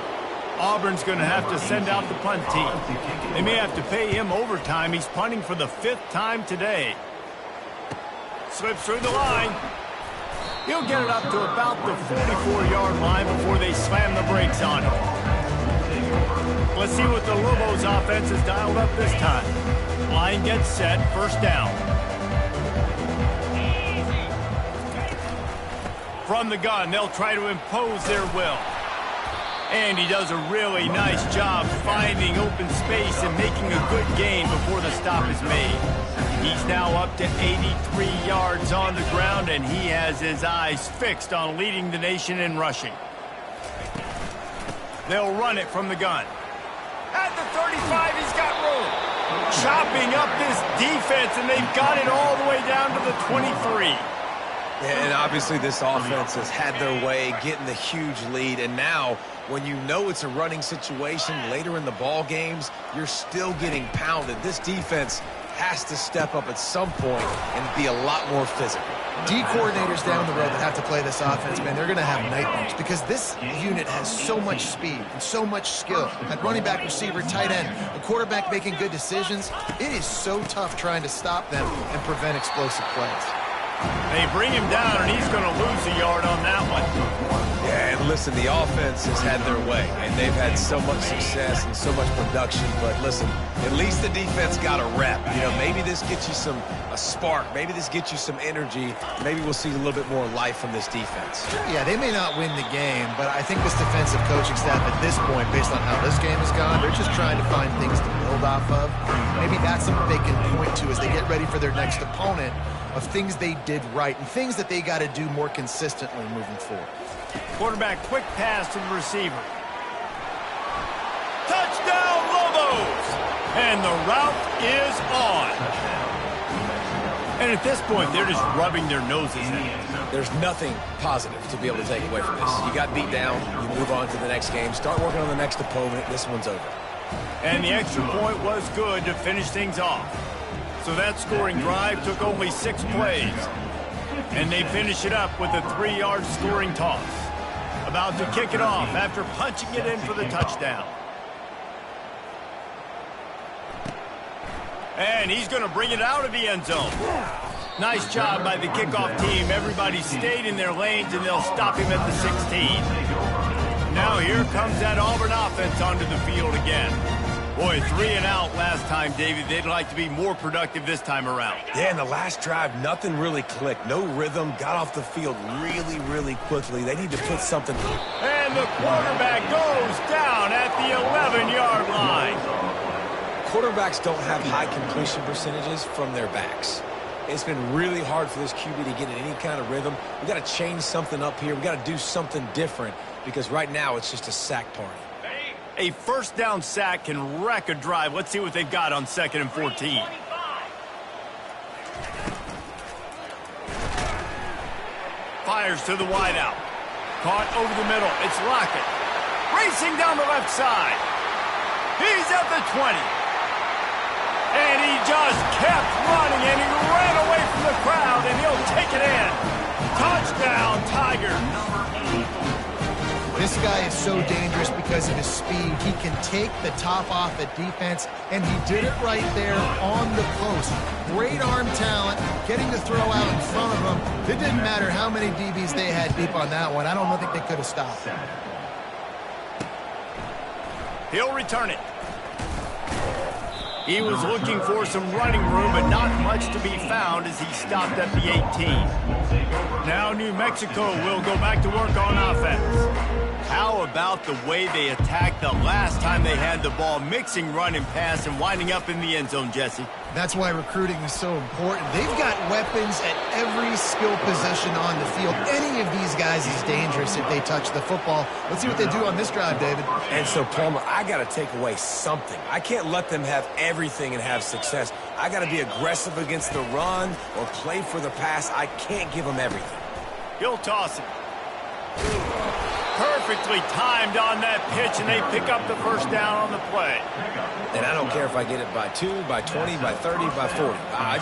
[SPEAKER 1] Auburn's going to have to send out the punt team. They may have to pay him overtime. He's punting for the 5th time today. Slips through the line. He'll get it up to about the 44-yard line before they slam the brakes on him. Let's see what the Lobos offense has dialed up this time. Line gets set, first down. From the gun, they'll try to impose their will. And he does a really nice job finding open space and making a good gain before the stop is made. He's now up to 83 yards on the ground, and he has his eyes fixed on leading the nation in rushing. They'll run it from the gun. At the 35, he's got room. Chopping up this defense, and they've got it all the way down to the 23.
[SPEAKER 3] Yeah, and obviously this offense has had their way, getting the huge lead, and now when you know it's a running situation later in the ball games, you're still getting pounded. This defense has to step up at some point and be a lot more physical.
[SPEAKER 2] D coordinators down the road that have to play this offense, man, they're going to have nightmares because this unit has so much speed and so much skill. At running back, receiver, tight end, the quarterback making good decisions, it is so tough trying to stop them and prevent explosive plays.
[SPEAKER 1] They bring him down, and he's going to lose a yard on that one.
[SPEAKER 3] Yeah, and Listen, the offense has had their way, and they've had so much success and so much production. But listen, at least the defense got a rep. You know, maybe this gets you a spark. Maybe this gets you some energy. Maybe we'll see a little bit more life from this defense.
[SPEAKER 2] Yeah, they may not win the game, but I think this defensive coaching staff at this point, based on how this game has gone, they're just trying to find things to build off of. Maybe that's something they can point to as they get ready for their next opponent, of things they did right and things that they got to do more consistently moving forward. Quarterback, quick pass to the receiver.
[SPEAKER 1] Touchdown, Lobos! And the route is on. And at this point, they're just rubbing their noses in it.
[SPEAKER 3] There's nothing positive to be able to take away from this. You got beat down, you move on to the next game, start working on the next opponent. This one's over.
[SPEAKER 1] And the extra point was good to finish things off. So that scoring drive took only 6 plays. And they finish it up with a 3-yard scoring toss. About to kick it off after punching it in for the touchdown. And he's going to bring it out of the end zone. Nice job by the kickoff team. Everybody stayed in their lanes, and they'll stop him at the 16. Now here comes that Auburn offense onto the field again. Boy, 3 and out last time, David. They'd like to be more productive this time around.
[SPEAKER 3] Yeah, in the last drive, nothing really clicked. No rhythm. Got off the field really, really quickly. They need to put something.
[SPEAKER 1] And the quarterback goes down at the 11-yard line.
[SPEAKER 3] Quarterbacks don't have high completion percentages from their backs. It's been really hard for this QB to get in any kind of rhythm. We got to change something up here. We got to do something different because right now it's just a sack party.
[SPEAKER 1] A first down sack can wreck a drive. Let's see what they've got on 2nd and 14. Fires to the wideout. Caught over the middle. It's Lockett. Racing down the left side. He's at the 20. And he just kept running, and he ran away from the crowd, and he'll take it in. Touchdown, Tigers.
[SPEAKER 2] This guy is so dangerous because of his speed. He can take the top off the defense, and he did it right there on the post. Great arm talent, getting the throw out in front of him. It didn't matter how many DBs they had deep on that one. I don't think they could have stopped.
[SPEAKER 1] He'll return it. He was looking for some running room, but not much to be found as he stopped at the 18. Now New Mexico will go back to work on offense. How about the way they attacked the last time they had the ball, mixing run and pass and winding up in the end zone, Jesse?
[SPEAKER 2] That's why recruiting is so important. They've got weapons at every skill position on the field. Any of these guys is dangerous if they touch the football. Let's see what they do on this drive, David.
[SPEAKER 3] And so, Palmer, I got to take away something. I can't let them have everything and have success. I got to be aggressive against the run or play for the pass. I can't give them everything.
[SPEAKER 1] He'll toss it. Perfectly timed on that pitch, and they pick up the first down on the play.
[SPEAKER 3] And I don't care if I get it by 2, by 20, by 30, by 40. I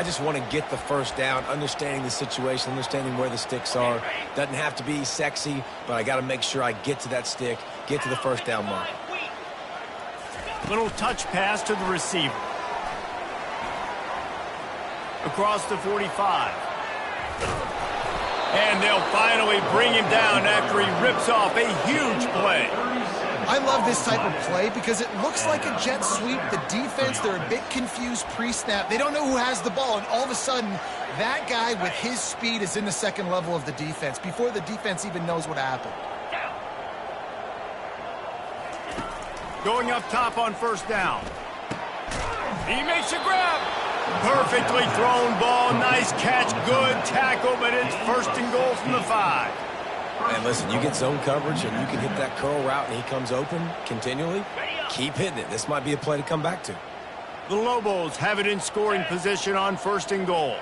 [SPEAKER 3] just want to get the first down, understanding the situation, understanding where the sticks are. Doesn't have to be sexy, but I got to make sure I get to that stick, get to the first down mark.
[SPEAKER 1] Little touch pass to the receiver. Across the 45. And they'll finally bring him down after he rips off a huge play.
[SPEAKER 2] I love this type of play because it looks like a jet sweep. The defense, they're a bit confused pre-snap. They don't know who has the ball, and all of a sudden, that guy with his speed is in the second level of the defense before the defense even knows what happened.
[SPEAKER 1] Going up top on first down. He makes a grab. Perfectly thrown ball. Nice catch. Good tackle, but it's 1st and goal from the 5.
[SPEAKER 3] And listen, you get zone coverage and you can hit that curl route and he comes open continually. Keep hitting it. This might be a play to come back to.
[SPEAKER 1] The Lobos have it in scoring position on 1st and goal.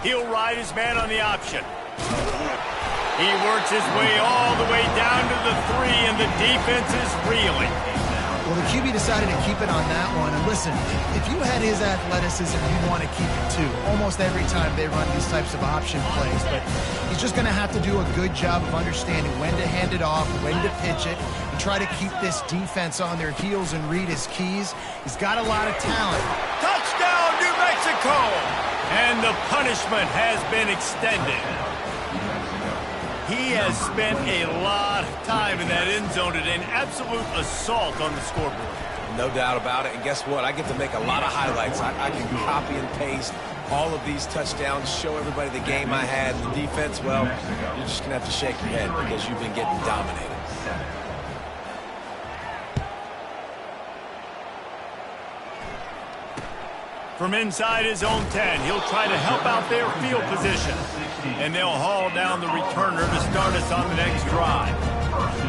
[SPEAKER 1] He'll ride his man on the option. He works his way all the way down to the 3, and the defense is reeling.
[SPEAKER 2] Well, the QB decided to keep it on that one. And listen, if you had his athleticism, you'd want to keep it too. Almost every time they run these types of option plays. But he's just going to have to do a good job of understanding when to hand it off, when to pitch it, and try to keep this defense on their heels and read his keys. He's got a lot of talent.
[SPEAKER 1] Touchdown, New Mexico! And the punishment has been extended. He has spent a lot of time in that end zone today, an absolute assault on the scoreboard.
[SPEAKER 3] No doubt about it. And guess what? I get to make a lot of highlights. I can copy and paste all of these touchdowns, show everybody the game I had. And the defense, well, you're just going to have to shake your head because you've been getting dominated.
[SPEAKER 1] From inside his own 10, he'll try to help out their field position. And they'll haul down the returner to start us on the next drive.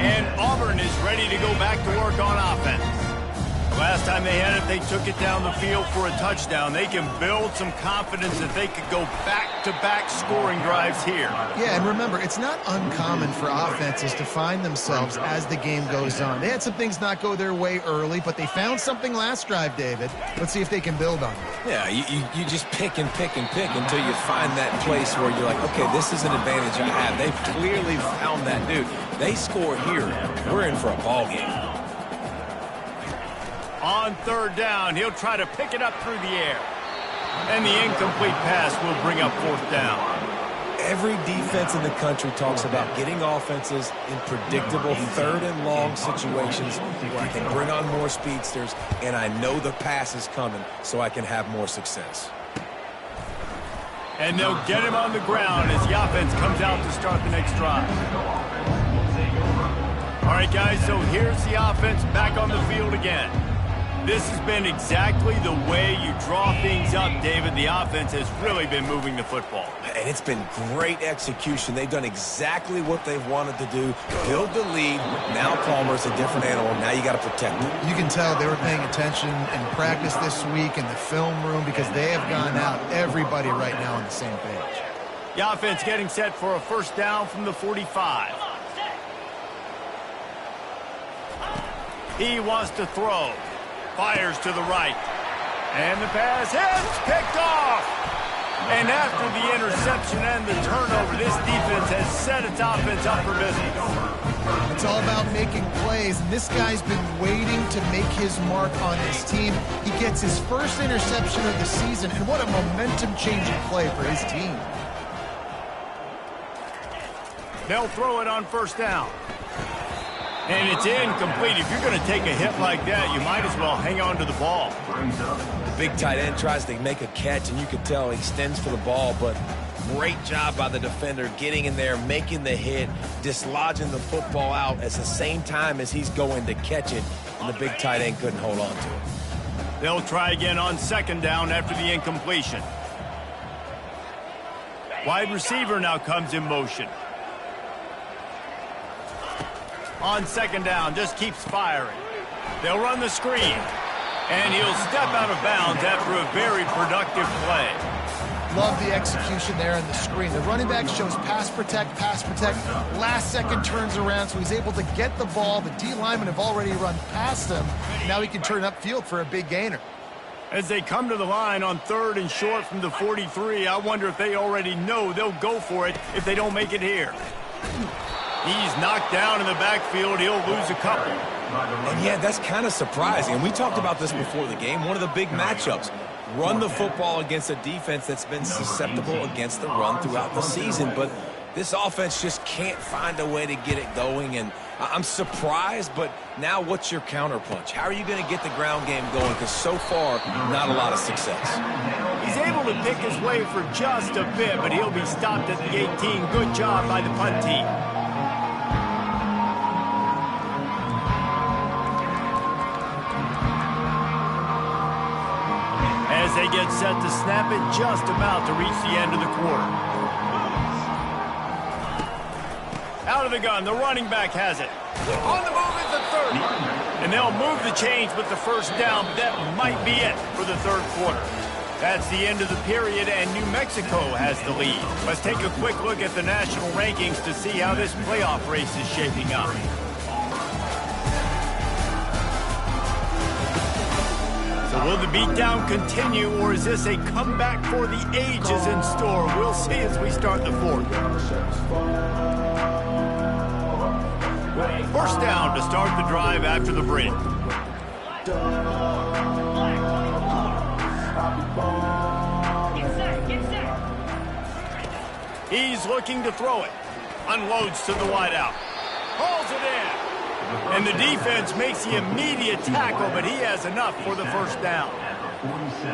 [SPEAKER 1] And Auburn is ready to go back to work on offense. Last time they had it, they took it down the field for a touchdown. They can build some confidence that they could go back-to-back scoring drives here.
[SPEAKER 2] Yeah, and remember, it's not uncommon for offenses to find themselves as the game goes on. They had some things not go their way early, but they found something last drive, David. Let's see if they can build on it.
[SPEAKER 3] Yeah, you just pick and pick and pick until you find that place where you're like, okay, this is an advantage I have. They've clearly found that, dude. They score here, we're in for a ball game.
[SPEAKER 1] On third down, he'll try to pick it up through the air. And the incomplete pass will bring up fourth down.
[SPEAKER 3] Every defense in the country talks about getting offenses in predictable third and long situations where I can bring on more speedsters and I know the pass is coming so I can have more success.
[SPEAKER 1] And they'll get him on the ground as the offense comes out to start the next drive. All right, guys, so here's the offense back on the field again. This has been exactly the way you draw things up, David. The offense has really been moving the football.
[SPEAKER 3] And it's been great execution. They've done exactly what they've wanted to do. Build the lead. Now Palmer's a different animal. Now you got to protect him.
[SPEAKER 2] You can tell they were paying attention in practice this week in the film room because they have gone out, everybody right now on the same page.
[SPEAKER 1] The offense getting set for a first down from the 45. He wants to throw. Fires to the right. And the pass hits, picked off. And after the interception and the turnover, this defense has set its offense up for business.
[SPEAKER 2] It's all about making plays, and this guy's been waiting to make his mark on this team. He gets his first interception of the season, and what a momentum-changing play for his team.
[SPEAKER 1] They'll throw it on first down. And it's incomplete. If you're going to take a hit like that, you might as well hang on to the ball.
[SPEAKER 3] The big tight end tries to make a catch, and you can tell he extends for the ball, but great job by the defender getting in there, making the hit, dislodging the football out at the same time as he's going to catch it, and the big tight end couldn't hold on to it.
[SPEAKER 1] They'll try again on second down after the incompletion. Wide receiver now comes in motion. On second down, just keeps firing. They'll run the screen. And he'll step out of bounds after a very productive play.
[SPEAKER 2] Love the execution there on the screen. The running back shows pass protect, last second turns around, so he's able to get the ball. The D linemen have already run past him. Now he can turn upfield for a big gainer.
[SPEAKER 1] As they come to the line on third and short from the 43, I wonder if they already know they'll go for it if they don't make it here. He's knocked down in the backfield. He'll lose a couple.
[SPEAKER 3] And yeah, that's kind of surprising. And we talked about this before the game. One of the big matchups. Run the football against a defense that's been susceptible against the run throughout the season. But this offense just can't find a way to get it going. And I'm surprised, but now what's your counterpunch? How are you going to get the ground game going? Because so far, not a lot of success.
[SPEAKER 1] He's able to pick his way for just a bit, but he'll be stopped at the 18. Good job by the punt team. As they get set to snap it, just about to reach the end of the quarter. Out of the gun, the running back has it. On the move is the 30. And they'll move the chains with the first down, but that might be it for the third quarter. That's the end of the period, and New Mexico has the lead. Let's take a quick look at the national rankings to see how this playoff race is shaping up. So will the beatdown continue, or is this a comeback for the ages in store? We'll see as we start the fourth. First down to start the drive after the break. He's looking to throw it. Unloads to the wideout. Hauls it in. And the defense makes the immediate tackle, but he has enough for the first down.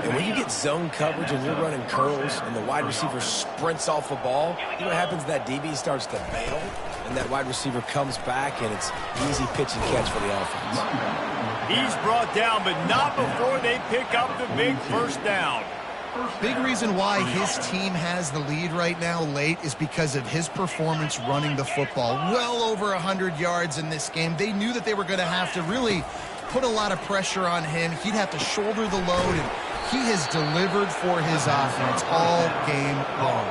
[SPEAKER 3] And when you get zone coverage and you're running curls and the wide receiver sprints off the ball, you know what happens? That DB starts to bail, and that wide receiver comes back, and it's easy pitch and catch for the offense.
[SPEAKER 1] He's brought down, but not before they pick up the big first down.
[SPEAKER 2] Big reason why his team has the lead right now late is because of his performance running the football. Well over 100 yards in this game. They knew that they were going to have to really put a lot of pressure on him. He'd have to shoulder the load, and he has delivered for his offense all game long.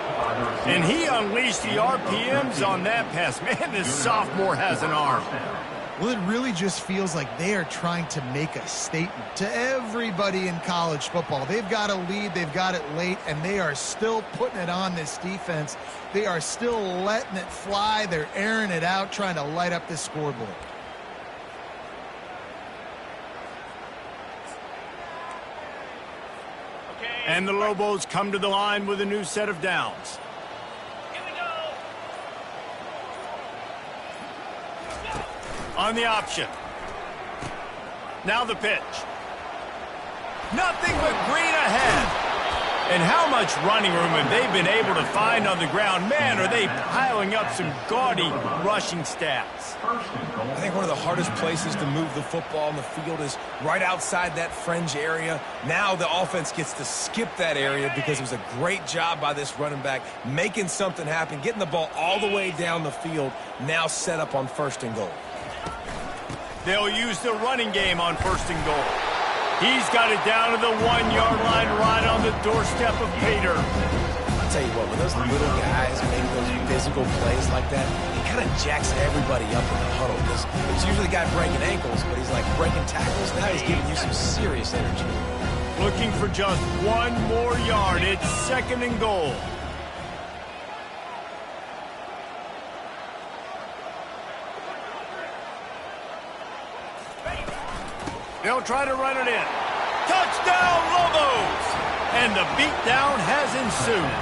[SPEAKER 1] And he unleashed the RPMs on that pass. Man, this sophomore has an arm.
[SPEAKER 2] Well, it really just feels like they are trying to make a statement to everybody in college football. They've got a lead, they've got it late, and they are still putting it on this defense. They are still letting it fly. They're airing it out, trying to light up this scoreboard.
[SPEAKER 1] And the Lobos come to the line with a new set of downs. On the option. Now the pitch. Nothing but green ahead. And how much running room have they been able to find on the ground? Man, are they piling up some gaudy rushing stats.
[SPEAKER 3] I think one of the hardest places to move the football on the field is right outside that fringe area. Now the offense gets to skip that area because it was a great job by this running back making something happen, getting the ball all the way down the field, now set up on 1st and goal.
[SPEAKER 1] They'll use the running game on 1st and goal. He's got it down to the 1-yard line right on the doorstep of Pater.
[SPEAKER 3] I'll tell you what, when those little guys make those physical plays like that, it kind of jacks everybody up in the huddle. Because it's usually the guy breaking ankles, but he's like breaking tackles. Now he's giving you some serious energy.
[SPEAKER 1] Looking for just 1 more yard. It's 2nd and goal. They'll try to run it in. Touchdown, Lobos! And the beatdown has ensued.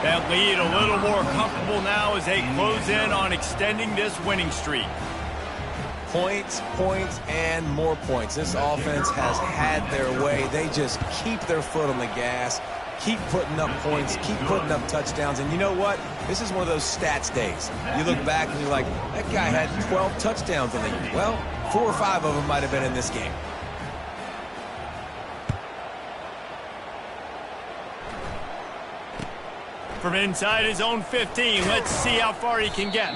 [SPEAKER 1] That lead a little more comfortable now as they close in on extending this winning streak.
[SPEAKER 3] Points, points, and more points. This offense has had their way. They just keep their foot on the gas, keep putting up points, keep putting up touchdowns. And you know what? This is one of those stats days. You look back and you're like, that guy had 12 touchdowns on the year. Well, 4 or 5 of them might have been in this game.
[SPEAKER 1] From inside his own 15, let's see how far he can get.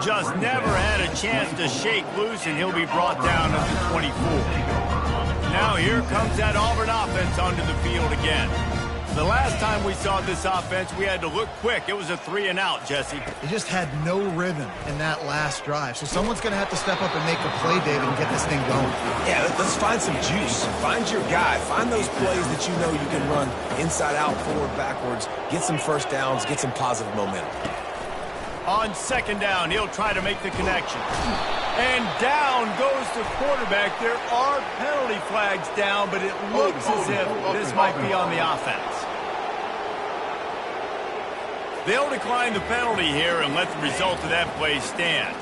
[SPEAKER 1] Just never had a chance to shake loose, and he'll be brought down at the 24. Now here comes that Auburn offense onto the field again. The last time we saw this offense, we had to look quick. It was a 3-and-out, Jesse.
[SPEAKER 2] They just had no rhythm in that last drive. So someone's going to have to step up and make a play, David, and get this thing going.
[SPEAKER 3] Yeah, let's find some juice. Find your guy. Find those plays that you know you can run inside out, forward, backwards. Get some first downs. Get some positive momentum.
[SPEAKER 1] On 2nd down, he'll try to make the connection. And down goes the quarterback. There are penalty flags down, but it looks as if this might be on the offense. They'll decline the penalty here and let the result of that play stand.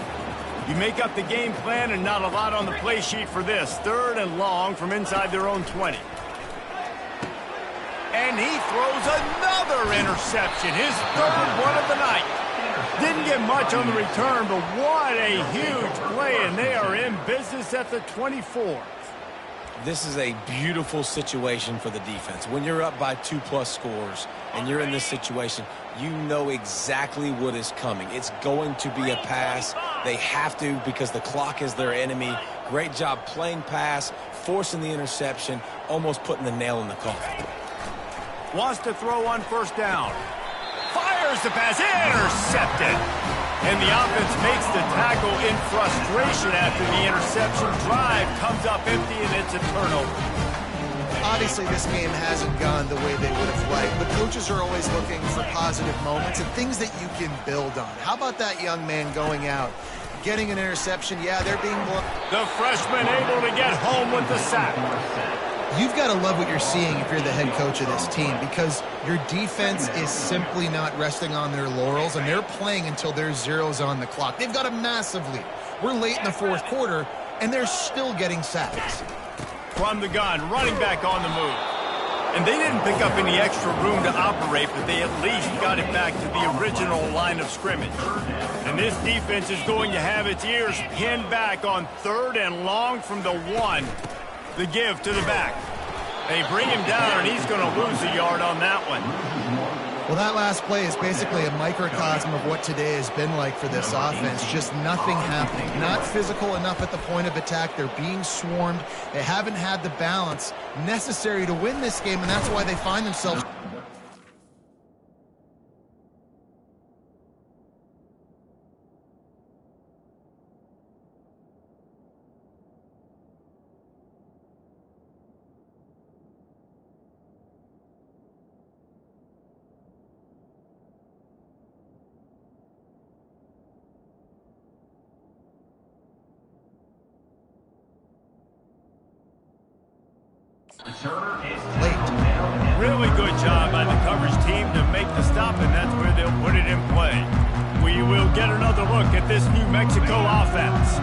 [SPEAKER 1] You make up the game plan and not a lot on the play sheet for this. 3rd and long from inside their own 20. And he throws another interception, his 3rd one of the night. Didn't get much on the return, but what a huge play, and they are in business at the 24.
[SPEAKER 3] This is a beautiful situation for the defense. When you're up by 2+ scores and you're in this situation, you know exactly what is coming. It's going to be a pass. They have to because the clock is their enemy. Great job playing pass, forcing the interception, almost putting the nail in the coffin.
[SPEAKER 1] Wants to throw on 1st down. Fires the pass, intercepted. And the offense makes the tackle in frustration after the interception. Drive comes up empty, and it's a turnover.
[SPEAKER 2] Obviously, this game hasn't gone the way they would have liked, but coaches are always looking for positive moments and things that you can build on. How about that young man going out, getting an interception? Yeah, they're being more...
[SPEAKER 1] The freshman able to get home with the sack.
[SPEAKER 2] You've got to love what you're seeing if you're the head coach of this team, because your defense is simply not resting on their laurels, and they're playing until there's zeros on the clock. They've got a massive lead. We're late in the fourth quarter, and they're still getting sacks.
[SPEAKER 1] From the gun, running back on the move. And they didn't pick up any extra room to operate, but they at least got it back to the original line of scrimmage. And this defense is going to have its ears pinned back on 3rd and long from the 1. The give to the back. They bring him down, and he's going to lose a yard on that one.
[SPEAKER 2] Well, that last play is basically a microcosm of what today has been like for this offense. Just nothing happening. Not physical enough at the point of attack. They're being swarmed. They haven't had the balance necessary to win this game, and that's why they find themselves...
[SPEAKER 4] Late.
[SPEAKER 1] Really good job by the coverage team to make the stop, and that's where they'll put it in play. We will get another look at this New Mexico offense.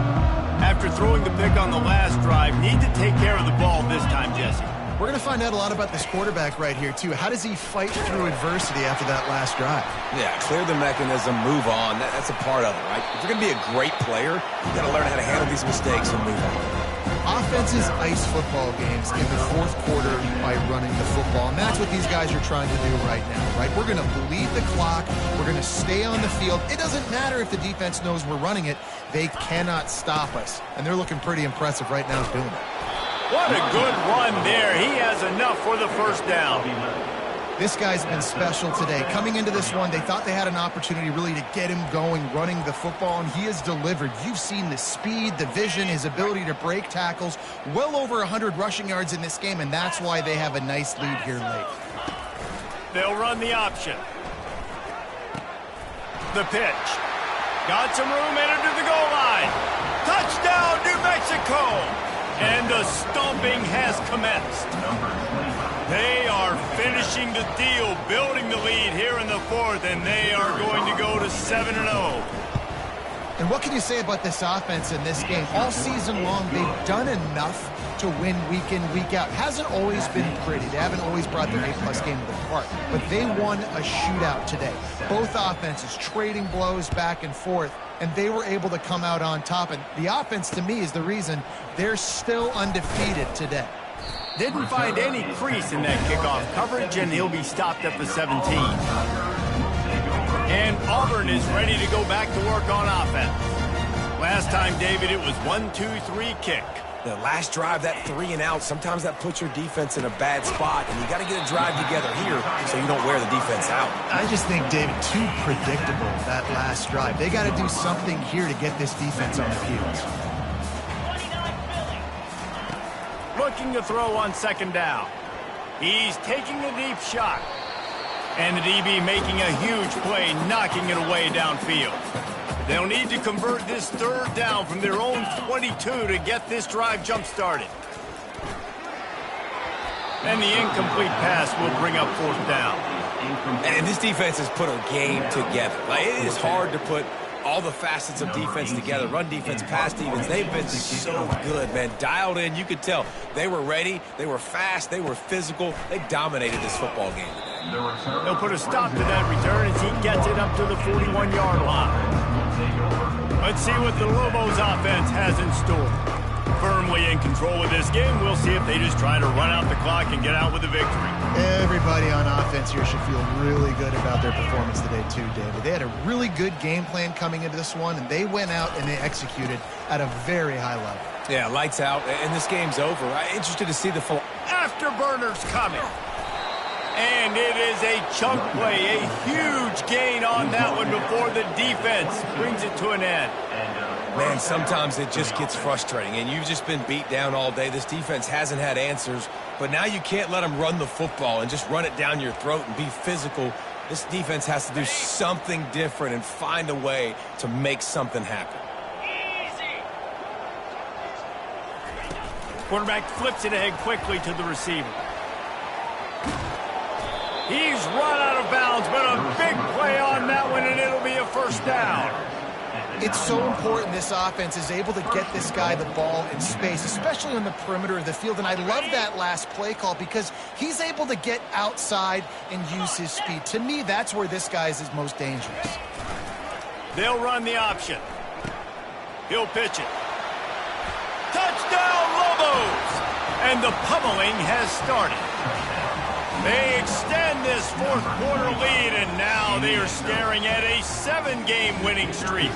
[SPEAKER 1] After throwing the pick on the last drive, need to take care of the ball this time, Jesse.
[SPEAKER 2] We're going to find out a lot about this quarterback right here, too. How does he fight through adversity after that last drive?
[SPEAKER 3] Yeah, clear the mechanism, move on. That's a part of it, right? If you're going to be a great player, you've got to learn how to handle these mistakes and move on.
[SPEAKER 2] Offenses ice football games in the fourth quarter by running the football, and that's what these guys are trying to do right now, right? We're going to bleed the clock. We're going to stay on the field. It doesn't matter if the defense knows we're running it. They cannot stop us, and they're looking pretty impressive right now doing it.
[SPEAKER 1] What a good run there. He has enough for the first down.
[SPEAKER 2] This guy's been special today. Coming into this one, they thought they had an opportunity really to get him going, running the football, and he has delivered. You've seen the speed, the vision, his ability to break tackles, well over 100 rushing yards in this game, and that's why they have a nice lead here late.
[SPEAKER 1] They'll run the option. The pitch. Got some room, entered to the goal line. Touchdown, New Mexico! And the stomping has commenced. They are finishing the deal, building the lead here in the fourth, and they are going to go to 7-0.
[SPEAKER 2] And what can you say about this offense in this game? All season long, they've done enough to win week in, week out. Hasn't always been pretty. They haven't always brought their A-plus game to the park. But they won a shootout today. Both offenses trading blows back and forth, and they were able to come out on top. And the offense, to me, is the reason they're still undefeated today.
[SPEAKER 1] Didn't find any crease in that kickoff coverage, and he'll be stopped at the 17. And Auburn is ready to go back to work on offense. Last time, David, it was 1-2-3 kick.
[SPEAKER 3] The last drive, that 3 and out, sometimes that puts your defense in a bad spot, and you got to get a drive together here so you don't wear the defense out.
[SPEAKER 2] I just think, David, too predictable, that last drive. They got to do something here to get this defense on the field.
[SPEAKER 1] Looking to throw on 2nd down. He's taking a deep shot. And the DB making a huge play, knocking it away downfield. They'll need to convert this 3rd down from their own 22 to get this drive jump-started. And the incomplete pass will bring up 4th down.
[SPEAKER 3] And this defense has put a game together. Like, it is hard to put all the facets of defense together. Run defense, pass defense. They've been so good, man. Dialed in. You could tell they were ready. They were fast. They were physical. They dominated this football game today.
[SPEAKER 1] They'll put a stop to that return as he gets it up to the 41-yard line. Let's see what the Lobos offense has in store. Firmly in control of this game. We'll see if they just try to run out the clock and get out with a victory.
[SPEAKER 2] Everybody on offense here should feel really good about their performance today too, David. They had a really good game plan coming into this one, and they went out and they executed at a very high level.
[SPEAKER 3] Yeah, lights out, and this game's over. I'm interested to see the full...
[SPEAKER 1] Afterburners coming. And it is a chunk play, a huge gain on that one before the defense brings it to an end.
[SPEAKER 3] Man, sometimes it just gets frustrating, and you've just been beat down all day. This defense hasn't had answers, but now you can't let them run the football and just run it down your throat and be physical. This defense has to do something different and find a way to make something happen.
[SPEAKER 1] Quarterback flips it ahead quickly to the receiver. He's run out of bounds, but a big play on that one, and it'll be a first down.
[SPEAKER 2] It's so important this offense is able to get this guy the ball in space, especially on the perimeter of the field. And I love that last play call because he's able to get outside and use his speed. To me, that's where this guy is his most dangerous.
[SPEAKER 1] They'll run the option. He'll pitch it. Touchdown, Lobos! And the pummeling has started. They extend this fourth quarter lead, and now they are staring at a 7-game winning streak.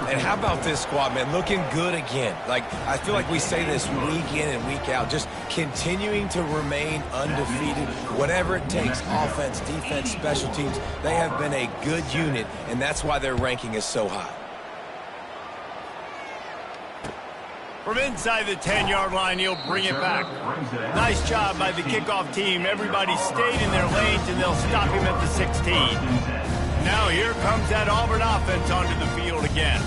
[SPEAKER 3] And how about this squad, man? Looking good again. Like, I feel like we say this week in and week out, just continuing to remain undefeated, whatever it takes, offense, defense, special teams. They have been a good unit, and that's why their ranking is so high.
[SPEAKER 1] From inside the 10-yard line, he'll bring it back. Nice job by the kickoff team. Everybody stayed in their lanes, and they'll stop him at the 16. Now here comes that Auburn offense onto the field again.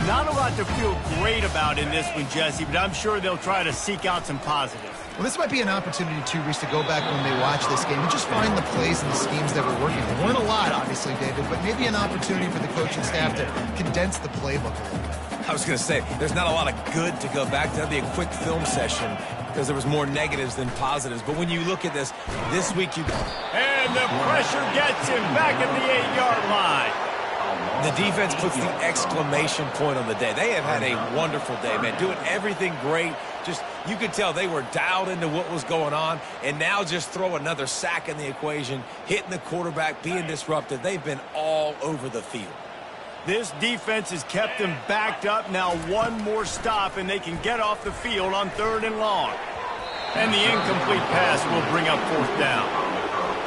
[SPEAKER 1] Not a lot to feel great about in this one, Jesse, but I'm sure they'll try to seek out some positives.
[SPEAKER 2] Well, this might be an opportunity, too, Reese, to go back when they watch this game and just find the plays and the schemes that were working. There weren't a lot, obviously, David, but maybe an opportunity for the coaching staff to condense the playbook a little bit.
[SPEAKER 3] I was going to say, there's not a lot of good to go back to. That'd be a quick film session because there was more negatives than positives. But when you look at this week, you...
[SPEAKER 1] And the pressure gets him back at the 8-yard line.
[SPEAKER 3] The defense puts the exclamation point on the day. They have had a wonderful day, man. Doing everything great. Just, you could tell they were dialed into what was going on. And now just throw another sack in the equation, hitting the quarterback, being disruptive. They've been all over the field.
[SPEAKER 1] This defense has kept them backed up. Now one more stop, and they can get off the field on 3rd and long. And the incomplete pass will bring up 4th down.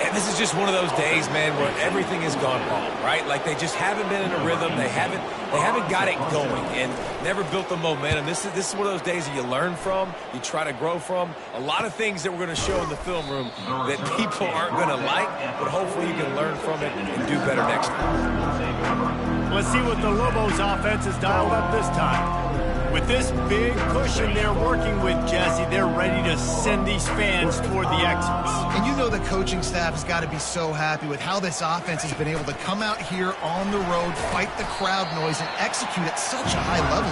[SPEAKER 3] And this is just one of those days, man, where everything has gone wrong, right? Like they just haven't been in a rhythm. They haven't got it going and never built the momentum. This is one of those days that you learn from, you try to grow from. A lot of things that we're going to show in the film room that people aren't going to like, but hopefully you can learn from it and do better next time.
[SPEAKER 1] Let's see what the Lobos offense has dialed up this time. With this big cushion they're working with, Jesse, they're ready to send these fans toward the exits.
[SPEAKER 2] And you know the coaching staff has got to be so happy with how this offense has been able to come out here on the road, fight the crowd noise, and execute at such a high level.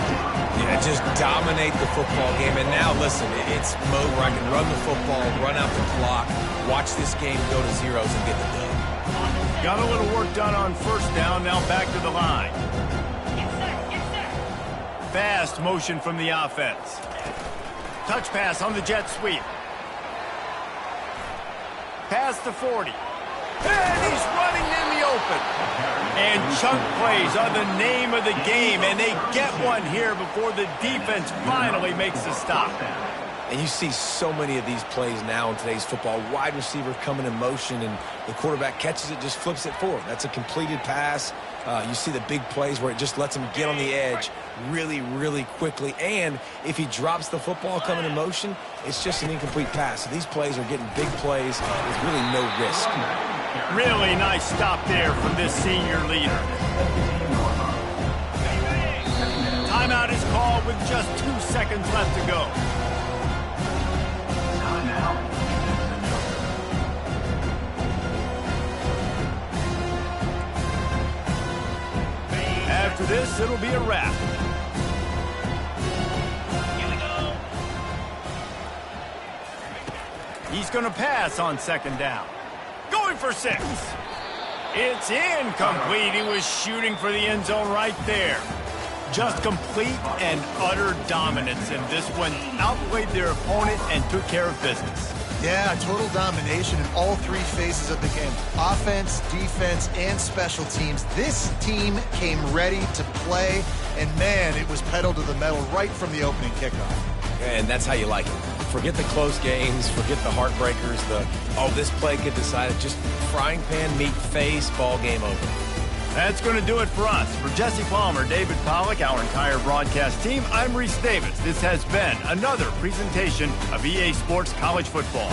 [SPEAKER 3] Yeah, just dominate the football game. And now, listen, it's mode where I can run the football, run out the clock, watch this game go to zeros and get the dub.
[SPEAKER 1] Got a little work done on 1st down, now back to the line. Fast motion from the offense. Touch pass on the jet sweep. Past the 40. And he's running in the open. And chunk plays are the name of the game, and they get one here before the defense finally makes a stop.
[SPEAKER 3] And you see so many of these plays now in today's football. Wide receiver coming in motion, and the quarterback catches it, just flips it forward. That's a completed pass. You see the big plays where it just lets him get on the edge really, really quickly. And if he drops the football coming in motion, it's just an incomplete pass. So these plays are getting big plays with really no risk.
[SPEAKER 1] Really nice stop there from this senior leader. Timeout is called with just 2 seconds left to go. After this, it'll be a wrap.
[SPEAKER 5] Here we go.
[SPEAKER 1] He's going to pass on 2nd down. Going for 6. It's incomplete. He was shooting for the end zone right there. Just complete and utter dominance in this one. Outplayed their opponent and took care of business.
[SPEAKER 2] Yeah, total domination in all 3 phases of the game. Offense, defense, and special teams. This team came ready to play, and man, it was pedal to the metal right from the opening kickoff.
[SPEAKER 3] And that's how you like it. Forget the close games, forget the heartbreakers, this play could decide it. Just frying pan, meat face, ball game over.
[SPEAKER 1] That's going to do it for us. For Jesse Palmer, David Pollack, our entire broadcast team, I'm Reese Davis. This has been another presentation of EA Sports College Football.